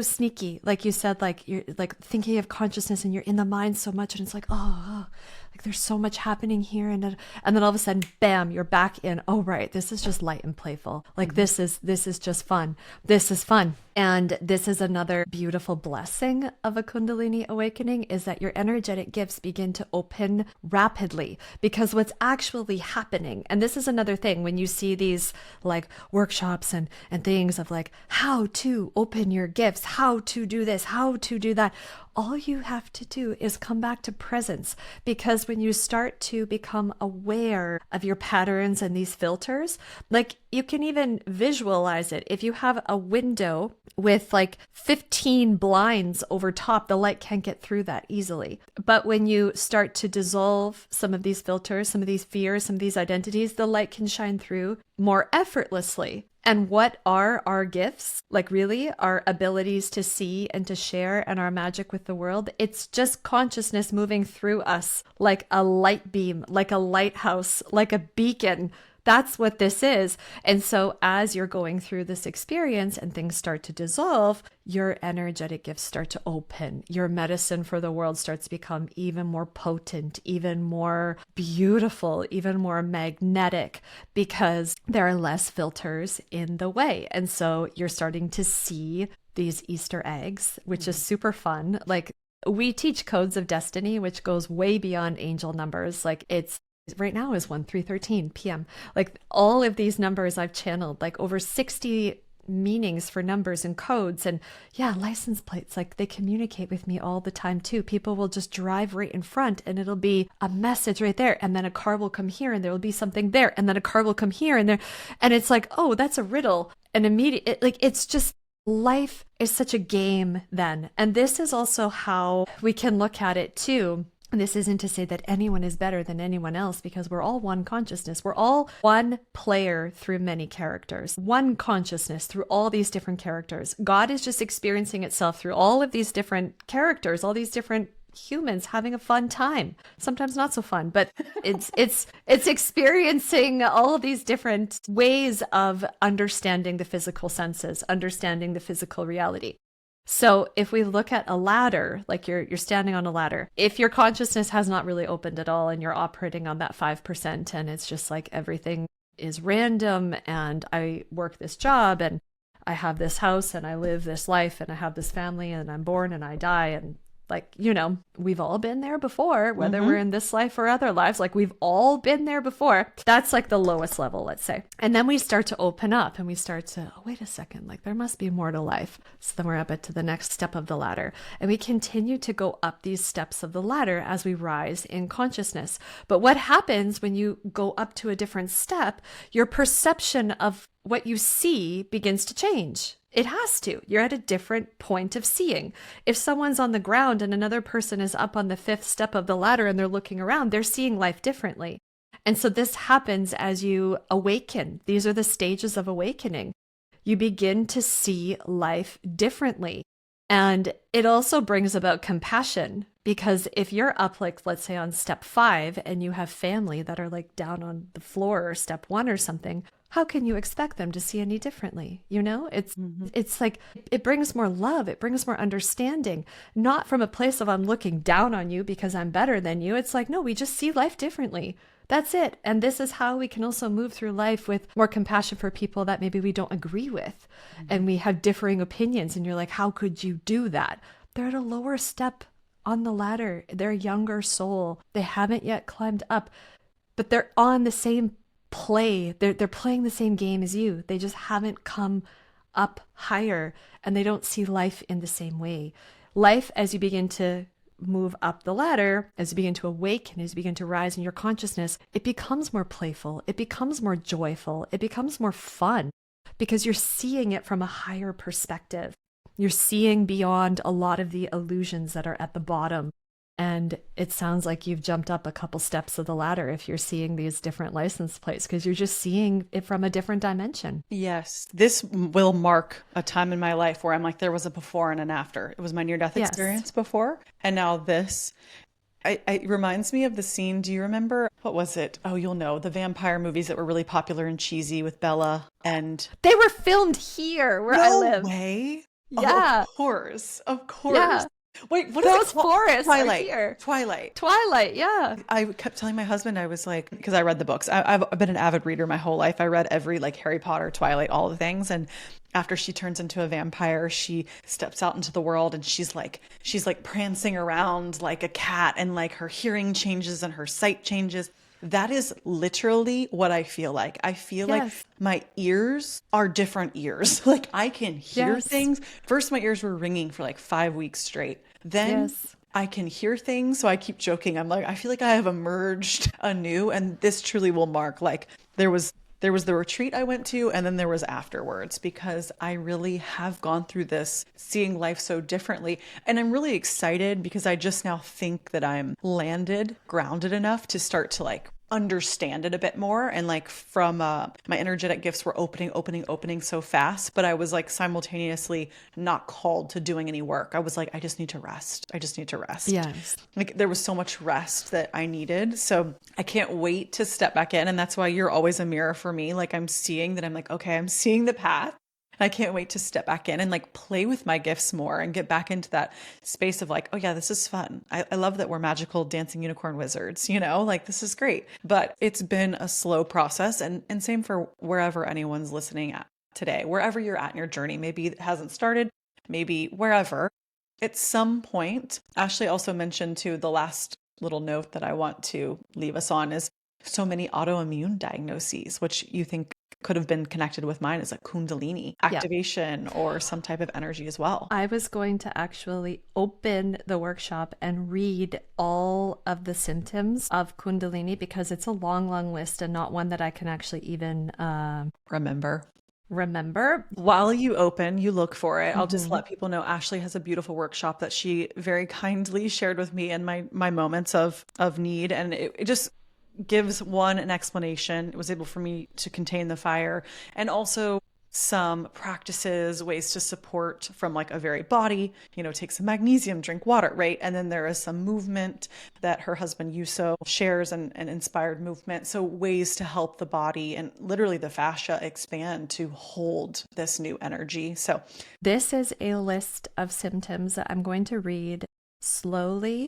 Speaker 1: sneaky. Like you said, like you're like thinking of consciousness and you're in the mind so much and it's like, like there's so much happening here. And then all of a sudden, bam, you're back in, oh, right. This is just light and playful. Like this is just fun. This is fun. And this is another beautiful blessing of a Kundalini awakening is that your energetic gifts begin to open rapidly because what's actually happening, and this is another thing when you see these like workshops and things of like how to open your gifts, how to do this, how to do that. All you have to do is come back to presence because when you start to become aware of your patterns and these filters, like you can even visualize it. If you have a window with like 15 blinds over top, the light can't get through that easily. But when you start to dissolve some of these filters, some of these fears, some of these identities, the light can shine through more effortlessly. And what are our gifts? Like really our abilities to see and to share and our magic with the world. It's just consciousness moving through us like a light beam, like a lighthouse, like a beacon. That's what this is. And so as you're going through this experience and things start to dissolve, your energetic gifts start to open. Your medicine for the world starts to become even more potent, even more beautiful, even more magnetic because there are less filters in the way. And so you're starting to see these Easter eggs, which is super fun. Like we teach codes of destiny, which goes way beyond angel numbers. Like it's right now is 1:13 p.m. Like all of these numbers I've channeled, like over 60 meanings for numbers and codes and license plates. Like they communicate with me all the time too. People will just drive right in front and it'll be a message right there. And then a car will come here and there will be something there. And then a car will come here and there. And it's like, oh, that's a riddle. And it's just life is such a game then. And this is also how we can look at it too. And this isn't to say that anyone is better than anyone else because we're all one consciousness. We're all one player through many characters, one consciousness through all these different characters. God is just experiencing itself through all of these different characters, all these different humans having a fun time. Sometimes not so fun, but it's experiencing all of these different ways of understanding the physical senses, understanding the physical reality. So if we look at a ladder, like you're standing on a ladder, if your consciousness has not really opened at all and you're operating on that 5% and it's just like everything is random and I work this job and I have this house and I live this life and I have this family and I'm born and I die, and like, we've all been there before, whether we're in this life or other lives, like we've all been there before. That's like the lowest level, let's say. And then we start to open up and we start to, oh, wait a second, like there must be more to life. So then we're up to the next step of the ladder. And we continue to go up these steps of the ladder as we rise in consciousness. But what happens when you go up to a different step, your perception of what you see begins to change. It has to. You're at a different point of seeing. If someone's on the ground and another person is up on the 5th step of the ladder and they're looking around, they're seeing life differently. And so this happens as you awaken. These are the stages of awakening. You begin to see life differently. And it also brings about compassion, because if you're up, like, let's say on step 5 and you have family that are like down on the floor or step 1 or something, how can you expect them to see any differently? It's like, it brings more love. It brings more understanding, not from a place of I'm looking down on you because I'm better than you. It's like, no, we just see life differently. That's it. And this is how we can also move through life with more compassion for people that maybe we don't agree with. And we have differing opinions. And you're like, how could you do that? They're at a lower step on the ladder. They're a younger soul. They haven't yet climbed up, but they're on the same play. They're playing the same game as you. They just haven't come up higher, and they don't see life in the same way. Life, as you begin to move up the ladder, as you begin to awaken, as you begin to rise in your consciousness, it becomes more playful. It becomes more joyful. It becomes more fun because you're seeing it from a higher perspective. You're seeing beyond a lot of the illusions that are at the bottom. And it sounds like you've jumped up a couple steps of the ladder if you're seeing these different license plates, because you're just seeing it from a different dimension.
Speaker 2: Yes. This will mark a time in my life where I'm like, there was a before and an after. It was my near-death experience before. And now this. It reminds me of the scene. Do you remember? What was it? Oh, you'll know. The vampire movies that were really popular and cheesy with Bella and...
Speaker 1: They were filmed here where I live.
Speaker 2: No way.
Speaker 1: Yeah.
Speaker 2: Oh, of course. Of course.
Speaker 1: Yeah.
Speaker 2: Wait, what is
Speaker 1: those
Speaker 2: it called?
Speaker 1: forests
Speaker 2: Twilight.
Speaker 1: are here?
Speaker 2: Twilight,
Speaker 1: yeah.
Speaker 2: I kept telling my husband, I was like, because I read the books. I've been an avid reader my whole life. I read every like Harry Potter, Twilight, all the things. And after she turns into a vampire, she steps out into the world and she's like prancing around like a cat, and like her hearing changes and her sight changes. That is literally what I feel like. I feel like my ears are different ears. Like I can hear things. First, my ears were ringing for like 5 weeks straight. Then I can hear things. So I keep joking. I'm like, I feel like I have emerged anew. And this truly will mark, like there was the retreat I went to, and then there was afterwards, because I really have gone through this, seeing life so differently. And I'm really excited because I just now think that I'm grounded enough to start to like understand it a bit more. And like from my energetic gifts were opening so fast, but I was like simultaneously not called to doing any work. I was like, I just need to rest.
Speaker 1: Yes.
Speaker 2: Like there was so much rest that I needed. So I can't wait to step back in. And that's why you're always a mirror for me. Like I'm seeing that, I'm like, okay, I'm seeing the path. I can't wait to step back in and like play with my gifts more and get back into that space of like, oh yeah, this is fun. I love that we're magical dancing unicorn wizards, like this is great. But it's been a slow process, and same for wherever anyone's listening at today, wherever you're at in your journey. Maybe it hasn't started, maybe wherever. At some point, Ashley also mentioned too, the last little note that I want to leave us on is so many autoimmune diagnoses, which you think could have been connected with mine as a Kundalini activation or some type of energy as well.
Speaker 1: I was going to actually open the workshop and read all of the symptoms of Kundalini, because it's a long, long list and not one that I can actually even
Speaker 2: remember.
Speaker 1: While
Speaker 2: you open, you look for it. I'll just let people know Ashley has a beautiful workshop that she very kindly shared with me in my moments of need. And it just gives an explanation. It was able for me to contain the fire, and also some practices, ways to support from like a very body, take some magnesium, drink water, right? And then there is some movement that her husband Yuso shares, and inspired movement. So ways to help the body and literally the fascia expand to hold this new energy. So
Speaker 1: this is a list of symptoms that I'm going to read slowly.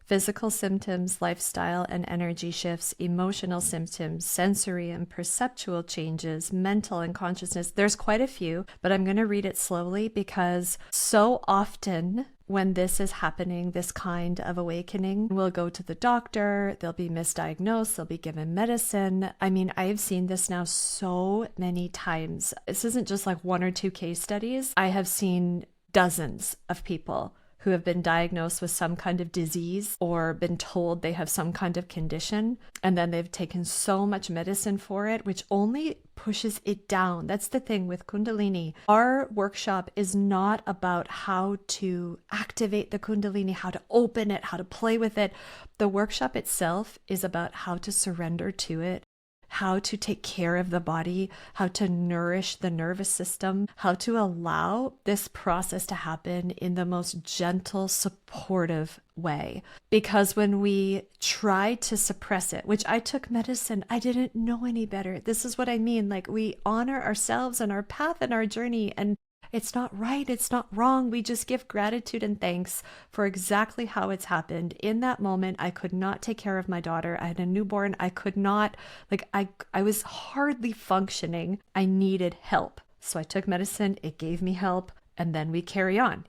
Speaker 1: Physical symptoms, lifestyle and energy shifts, emotional symptoms, sensory and perceptual changes, mental and consciousness. There's quite a few, but I'm going to read it slowly because so often when this is happening, this kind of awakening, we'll go to the doctor, they'll be misdiagnosed, they'll be given medicine. I mean, I've seen this now so many times. This isn't just like one or two case studies. I have seen dozens of people who have been diagnosed with some kind of disease or been told they have some kind of condition, and then they've taken so much medicine for it, which only pushes it down. That's the thing with Kundalini. Our workshop is not about how to activate the Kundalini, how to open it, how to play with it. The workshop itself is about how to surrender to it, how to take care of the body, how to nourish the nervous system, how to allow this process to happen in the most gentle, supportive way. Because when we try to suppress it, which I took medicine, I didn't know any better. This is what I mean. Like, we honor ourselves and our path and our journey, and it's not right, it's not wrong. We just give gratitude and thanks for exactly how it's happened. In that moment, I could not take care of my daughter. I had a newborn. I could not, I was hardly functioning. I needed help. So I took medicine. It gave me help. And then we carry on,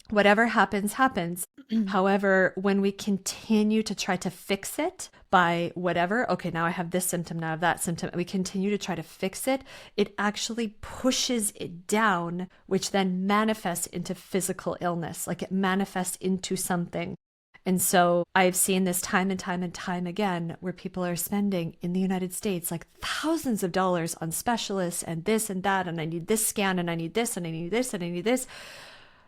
Speaker 1: Whatever happens, happens. However, when we continue to try to fix it by whatever, okay, now I have this symptom, now I have that symptom, and we continue to try to fix it, it actually pushes it down, which then manifests into physical illness, like it manifests into something. And so I've seen this time and time and time again where people are spending in the United States like thousands of dollars on specialists and this and that, and I need this scan, and I need this, and I need this, and I need this.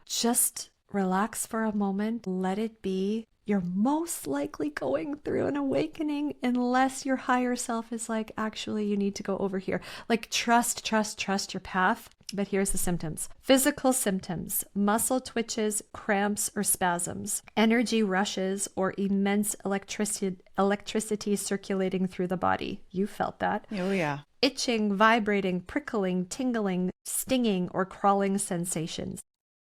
Speaker 1: Just relax for a moment. Let it be. You're most likely going through an awakening unless your higher self is like, actually, you need to go over here. Like, trust your path. But here's the symptoms. Physical symptoms: muscle twitches, cramps or spasms, energy rushes or immense electricity circulating through the body. You felt that.
Speaker 2: Oh, yeah.
Speaker 1: Itching, vibrating, prickling, tingling, stinging or crawling sensations.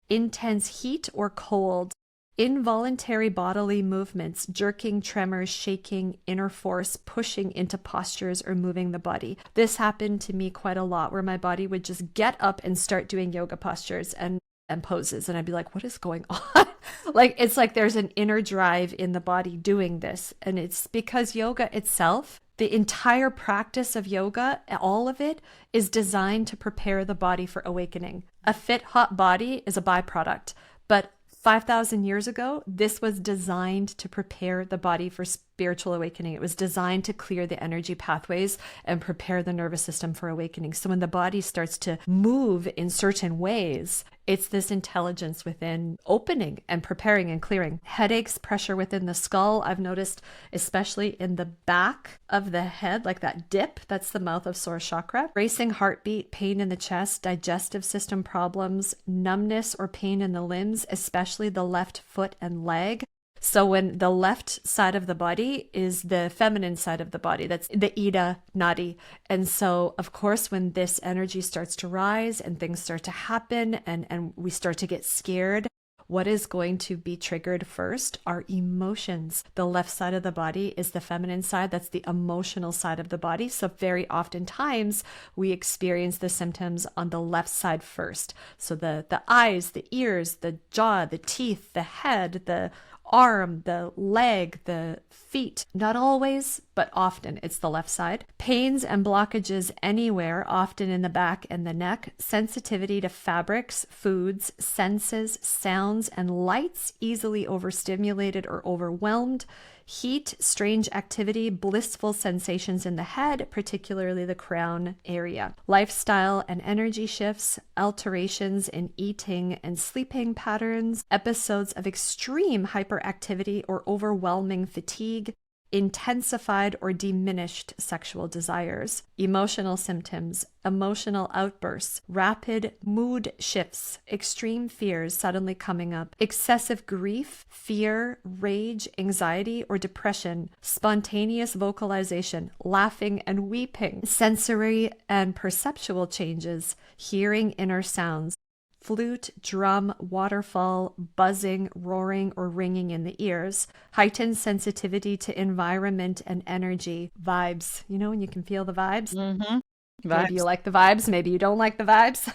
Speaker 1: Intense heat or cold, involuntary bodily movements, jerking, tremors, shaking, inner force, pushing into postures or moving the body. This happened to me quite a lot, where my body would just get up and start doing yoga postures and poses, and I'd be like, what is going on? It's like there's an inner drive in the body doing this, and it's because yoga itself, the entire practice of yoga, all of it is designed to prepare the body for awakening. A fit, hot body is a byproduct, but 5,000 years ago, this was designed to prepare the body for spiritual awakening. It was designed to clear the energy pathways and prepare the nervous system for awakening. So when the body starts to move in certain ways, it's this intelligence within opening and preparing and clearing. Headaches, pressure within the skull. I've noticed, especially in the back of the head, like that dip, that's the mouth of source chakra. Racing heartbeat, pain in the chest, digestive system problems, numbness or pain in the limbs, especially the left foot and leg. So when the left side of the body is the feminine side of the body, that's the Ida Nadi. And so, of course, when this energy starts to rise and things start to happen and we start to get scared, what is going to be triggered first are emotions. The left side of the body is the feminine side. That's the emotional side of the body. So very oftentimes we experience the symptoms on the left side first. So the eyes, the ears, the jaw, the teeth, the head, the arm, the leg, the feet. Not always, but often it's the left side. Pains and blockages anywhere, often in the back and the neck. Sensitivity to fabrics, foods, senses, sounds, and lights, easily overstimulated or overwhelmed. Heat, strange activity, blissful sensations in the head, particularly the crown area. Lifestyle and energy shifts, alterations in eating and sleeping patterns, episodes of extreme hyperactivity or overwhelming fatigue, intensified or diminished sexual desires. Emotional symptoms, emotional outbursts, rapid mood shifts, extreme fears suddenly coming up, excessive grief, fear, rage, anxiety, or depression, spontaneous vocalization, laughing and weeping, sensory and perceptual changes, hearing inner sounds, flute, drum, waterfall, buzzing, roaring, or ringing in the ears, heightened sensitivity to environment and energy, vibes. You know, when you can feel the vibes?
Speaker 2: Mm-hmm.
Speaker 1: Maybe you like the vibes, maybe you don't like the vibes.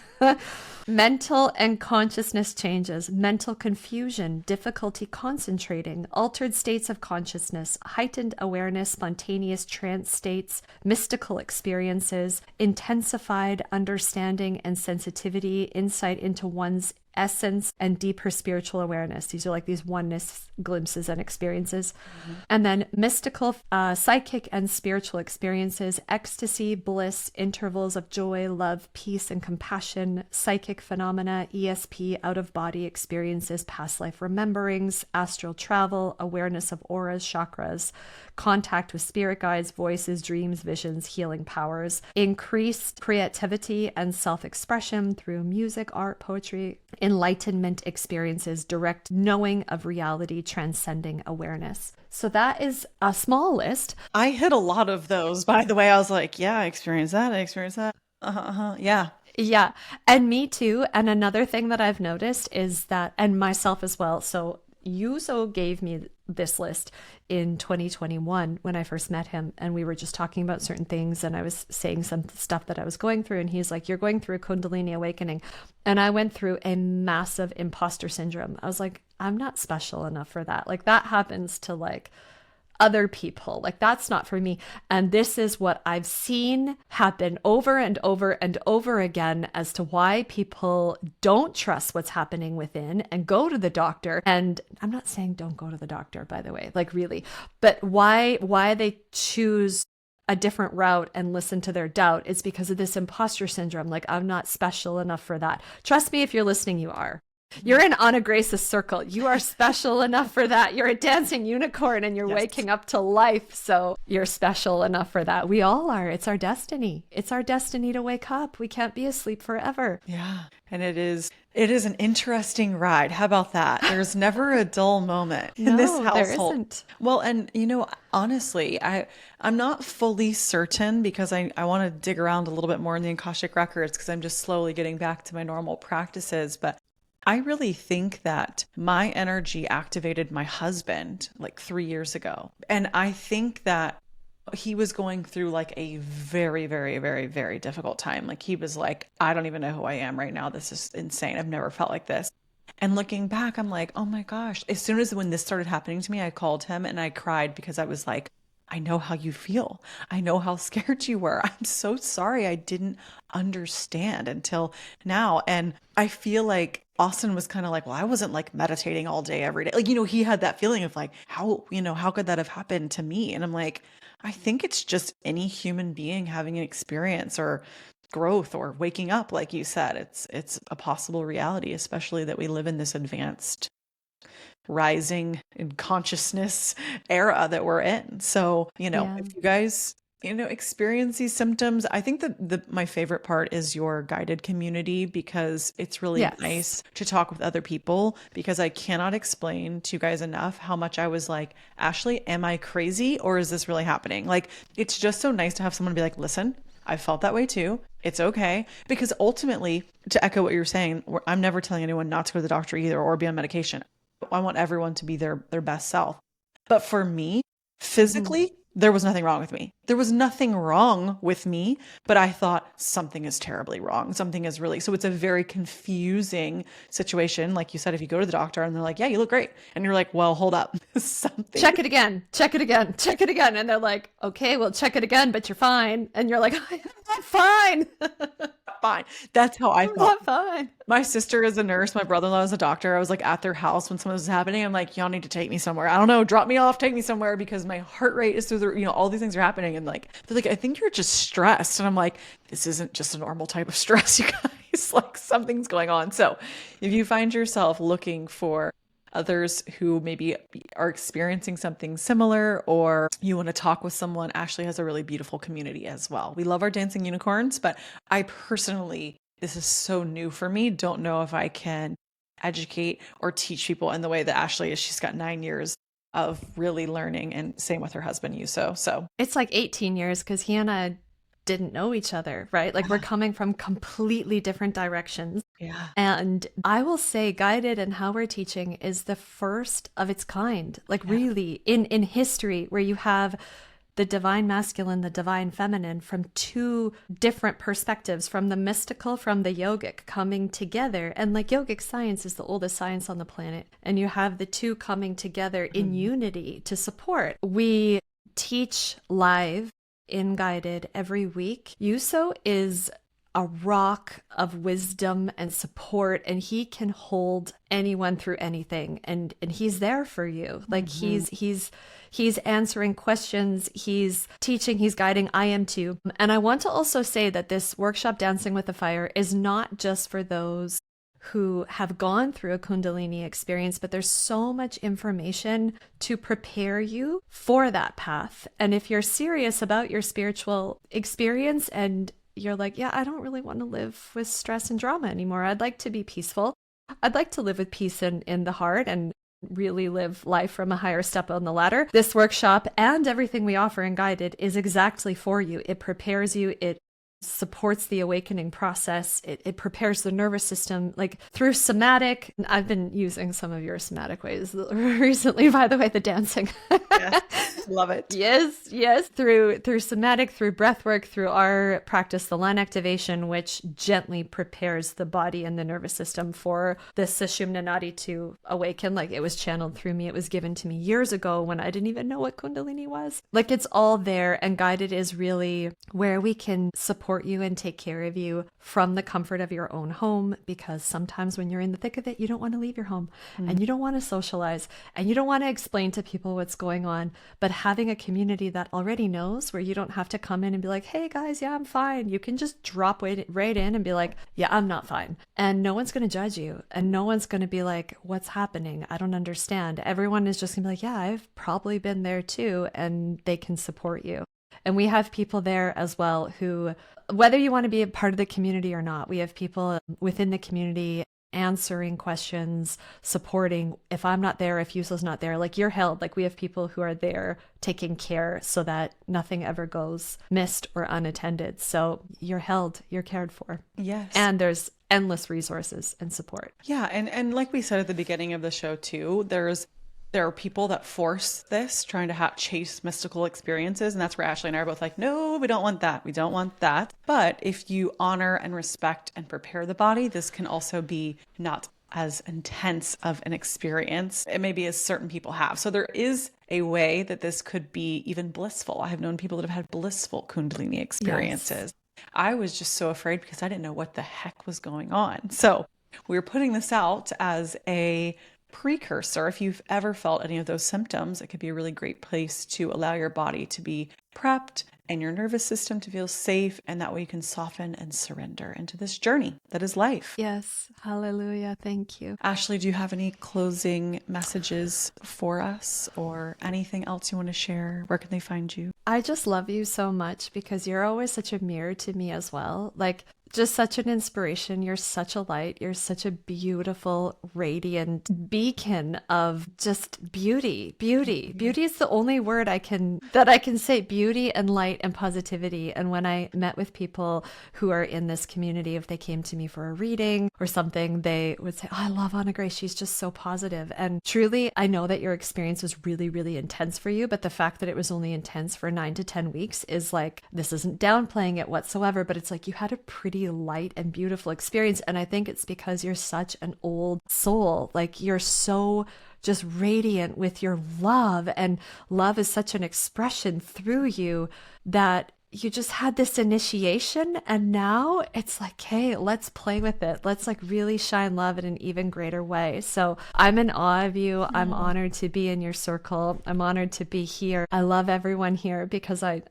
Speaker 1: Mental and consciousness changes, mental confusion, difficulty concentrating, altered states of consciousness, heightened awareness, spontaneous trance states, mystical experiences, intensified understanding and sensitivity, insight into one's essence, and deeper spiritual awareness. These are like these oneness glimpses and experiences. Mm-hmm. And then mystical, psychic and spiritual experiences, ecstasy, bliss, intervals of joy, love, peace, and compassion, psychic phenomena, ESP, out-of-body experiences, past life rememberings, astral travel, awareness of auras, chakras, contact with spirit guides, voices, dreams, visions, healing powers, increased creativity and self-expression through music, art, poetry, enlightenment experiences, direct knowing of reality, transcending awareness. So that is a small list.
Speaker 2: I hit a lot of those, by the way. I was like, yeah, I experienced that. I experienced that. Yeah.
Speaker 1: Yeah. And me too. And another thing that I've noticed is that, and myself as well. So Yuzo gave me this list in 2021 when I first met him, and we were just talking about certain things, and I was saying some stuff that I was going through, and he's like, you're going through a Kundalini awakening. And I went through a massive imposter syndrome. I was like, I'm not special enough for that. Like, that happens to like other people. Like, that's not for me. And this is what I've seen happen over and over and over again as to why people don't trust what's happening within and go to the doctor. And I'm not saying don't go to the doctor, by the way, like really, but why they choose a different route and listen to their doubt is because of this imposter syndrome. Like, I'm not special enough for that. Trust me, if you're listening, you are. You're in Anna Grace's circle. You are special enough for that. You're a dancing unicorn and you're waking up to life. So you're special enough for that. We all are. It's our destiny. It's our destiny to wake up. We can't be asleep forever.
Speaker 2: Yeah. And it is an interesting ride. How about that? There's never a dull moment in this household.
Speaker 1: There isn't.
Speaker 2: Well, and honestly, I'm not fully certain because I want to dig around a little bit more in the Akashic Records because I'm just slowly getting back to my normal practices. But I really think that my energy activated my husband like 3 years ago. And I think that he was going through like a very, very, very, very difficult time. Like, he was like, I don't even know who I am right now. This is insane. I've never felt like this. And looking back, I'm like, oh my gosh. As soon as when this started happening to me, I called him and I cried because I was like, I know how you feel. I know how scared you were. I'm so sorry. I didn't understand until now. And I feel like Austin was kind of like, well, I wasn't like meditating all day, every day. Like, he had that feeling of like, how could that have happened to me? And I'm like, I think it's just any human being having an experience or growth or waking up. Like you said, it's a possible reality, especially that we live in this advanced rising in consciousness era that we're in. So, if you guys, experience these symptoms, I think that my favorite part is your guided community because it's really nice to talk with other people because I cannot explain to you guys enough how much I was like, Ashley, am I crazy or is this really happening? Like, it's just so nice to have someone be like, listen, I felt that way too. It's okay. Because ultimately, to echo what you're saying, I'm never telling anyone not to go to the doctor either or be on medication. I want everyone to be their best self. But for me, physically, there was nothing wrong with me. There was nothing wrong with me, but I thought something is terribly wrong. Something is really, so it's a very confusing situation. Like you said, if you go to the doctor and they're like, yeah, you look great. And you're like, well, hold up. Something.
Speaker 1: Check it again. Check it again. Check it again. And they're like, okay, well, check it again, but you're fine. And you're like, I'm not fine.
Speaker 2: Fine. That's how I felt.
Speaker 1: Not fine.
Speaker 2: My sister is a nurse. My brother-in-law is a doctor. I was like at their house when something was happening. I'm like, y'all need to take me somewhere. I don't know. Drop me off. Take me somewhere because my heart rate is through the, all these things are happening. And like, they're like, I think you're just stressed. And I'm like, this isn't just a normal type of stress, you guys. Like, something's going on. So if you find yourself looking for others who maybe are experiencing something similar, or you want to talk with someone, Ashley has a really beautiful community as well. We love our dancing unicorns, but I personally, this is so new for me, don't know if I can educate or teach people in the way that Ashley is. She's got 9 years of really learning, and same with her husband, Yuso. So
Speaker 1: It's like 18 years because he and I didn't know each other, right? Like we're coming from completely different directions.
Speaker 2: yeah.
Speaker 1: And I will say guided and how we're teaching is the first of its kind, like really in history, where you have the divine masculine, the divine feminine from two different perspectives, from the mystical, from the yogic coming together. And like yogic science is the oldest science on the planet. And you have the two coming together in unity to support. We teach live in guided every week. Yuso is a rock of wisdom and support, and he can hold anyone through anything, and he's there for you. Like he's answering questions, he's teaching, he's guiding. I am too. And I want to also say that this workshop, Dancing with the Fire, is not just for those who have gone through a Kundalini experience, but there's so much information to prepare you for that path. And if you're serious about your spiritual experience and you're like, yeah, I don't really want to live with stress and drama anymore. I'd like to be peaceful. I'd like to live with peace in the heart and really live life from a higher step on the ladder. This workshop and everything we offer in Guided is exactly for you. It prepares you. It supports the awakening process. It prepares the nervous system, like through somatic. I've been using some of your somatic ways recently, by the way, the dancing.
Speaker 2: Yes, love it.
Speaker 1: Yes. Through somatic, through breath work, through our practice, the line activation, which gently prepares the body and the nervous system for the Sushumna Nadi to awaken. Like it was channeled through me. It was given to me years ago when I didn't even know what Kundalini was. Like it's all there, and Guided is really where we can support you and take care of you from the comfort of your own home, because sometimes when you're in the thick of it, you don't want to leave your home and you don't want to socialize and you don't want to explain to people what's going on. But having a community that already knows, where you don't have to come in and be like, hey guys, yeah, I'm fine. You can just drop right in and be like, yeah, I'm not fine. And no one's going to judge you, and no one's going to be like, what's happening? I don't understand. Everyone is just going to be like, yeah, I've probably been there too. And they can support you. And we have people there as well who, whether you want to be a part of the community or not, we have people within the community answering questions, supporting. If I'm not there, if Yuso's not there, like you're held. Like we have people who are there taking care so that nothing ever goes missed or unattended. So you're held, you're cared for.
Speaker 2: Yes.
Speaker 1: And there's endless resources and support.
Speaker 2: Yeah. And like we said at the beginning of the show too, there are people that force this, trying to chase mystical experiences. And that's where Ashley and I are both like, no, we don't want that. We don't want that. But if you honor and respect and prepare the body, this can also be not as intense of an experience, it maybe as certain people have. So there is a way that this could be even blissful. I have known people that have had blissful Kundalini experiences. Yes. I was just so afraid because I didn't know what the heck was going on. So we're putting this out as a precursor. If you've ever felt any of those symptoms, it could be a really great place to allow your body to be prepped and your nervous system to feel safe, and that way you can soften and surrender into this journey that is life.
Speaker 1: Yes. Hallelujah. Thank you.
Speaker 2: Ashley, do you have any closing messages for us or anything else you want to share? Where can they find you?
Speaker 1: I just love you so much because you're always such a mirror to me as well. Like just such an inspiration. You're such a light. You're such a beautiful, radiant beacon of just beauty. Beauty is the only word I can say. Beauty and light and positivity. And when I met with people who are in this community, if they came to me for a reading or something, they would say, oh, I love Anna Grace. She's just so positive. And truly, I know that your experience was really, really intense for you. But the fact that it was only intense for 9 to 10 weeks is like, this isn't downplaying it whatsoever, but it's like you had a pretty light and beautiful experience. And I think it's because you're such an old soul. Like you're so just radiant with your love, and love is such an expression through you that you just had this initiation, and now it's like, hey, let's play with it. Let's like really shine love in an even greater way. So I'm in awe of you. I'm honored to be in your circle. I'm honored to be here. I love everyone here because I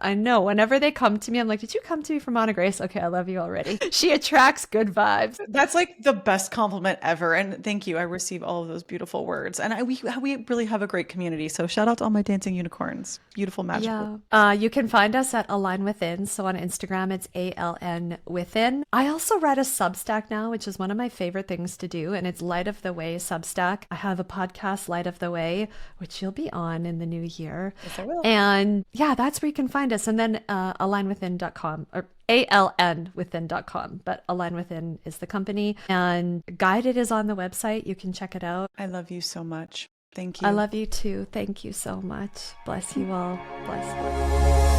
Speaker 1: know whenever they come to me, I'm like, did you come to me from Anna Grace? Okay, I love you already. She attracts good vibes.
Speaker 2: That's like the best compliment ever. And thank you. I receive all of those beautiful words. And we really have a great community. So shout out to all my dancing unicorns. Beautiful, magical.
Speaker 1: Yeah. You can find us at Align Within. So on Instagram, it's ALN Within. I also read a Substack now, which is one of my favorite things to do. And it's Light of the Way Substack. I have a podcast, Light of the Way, which you'll be on in the new year.
Speaker 2: Yes, I will.
Speaker 1: And yeah, that's where you can find us. And then alignwithin.com or ALNwithin.com, but Align Within is the company. And Guided is on the website. You can check it out.
Speaker 2: I love you so much. Thank you.
Speaker 1: I love you too. Thank you so much. Bless you all. Bless.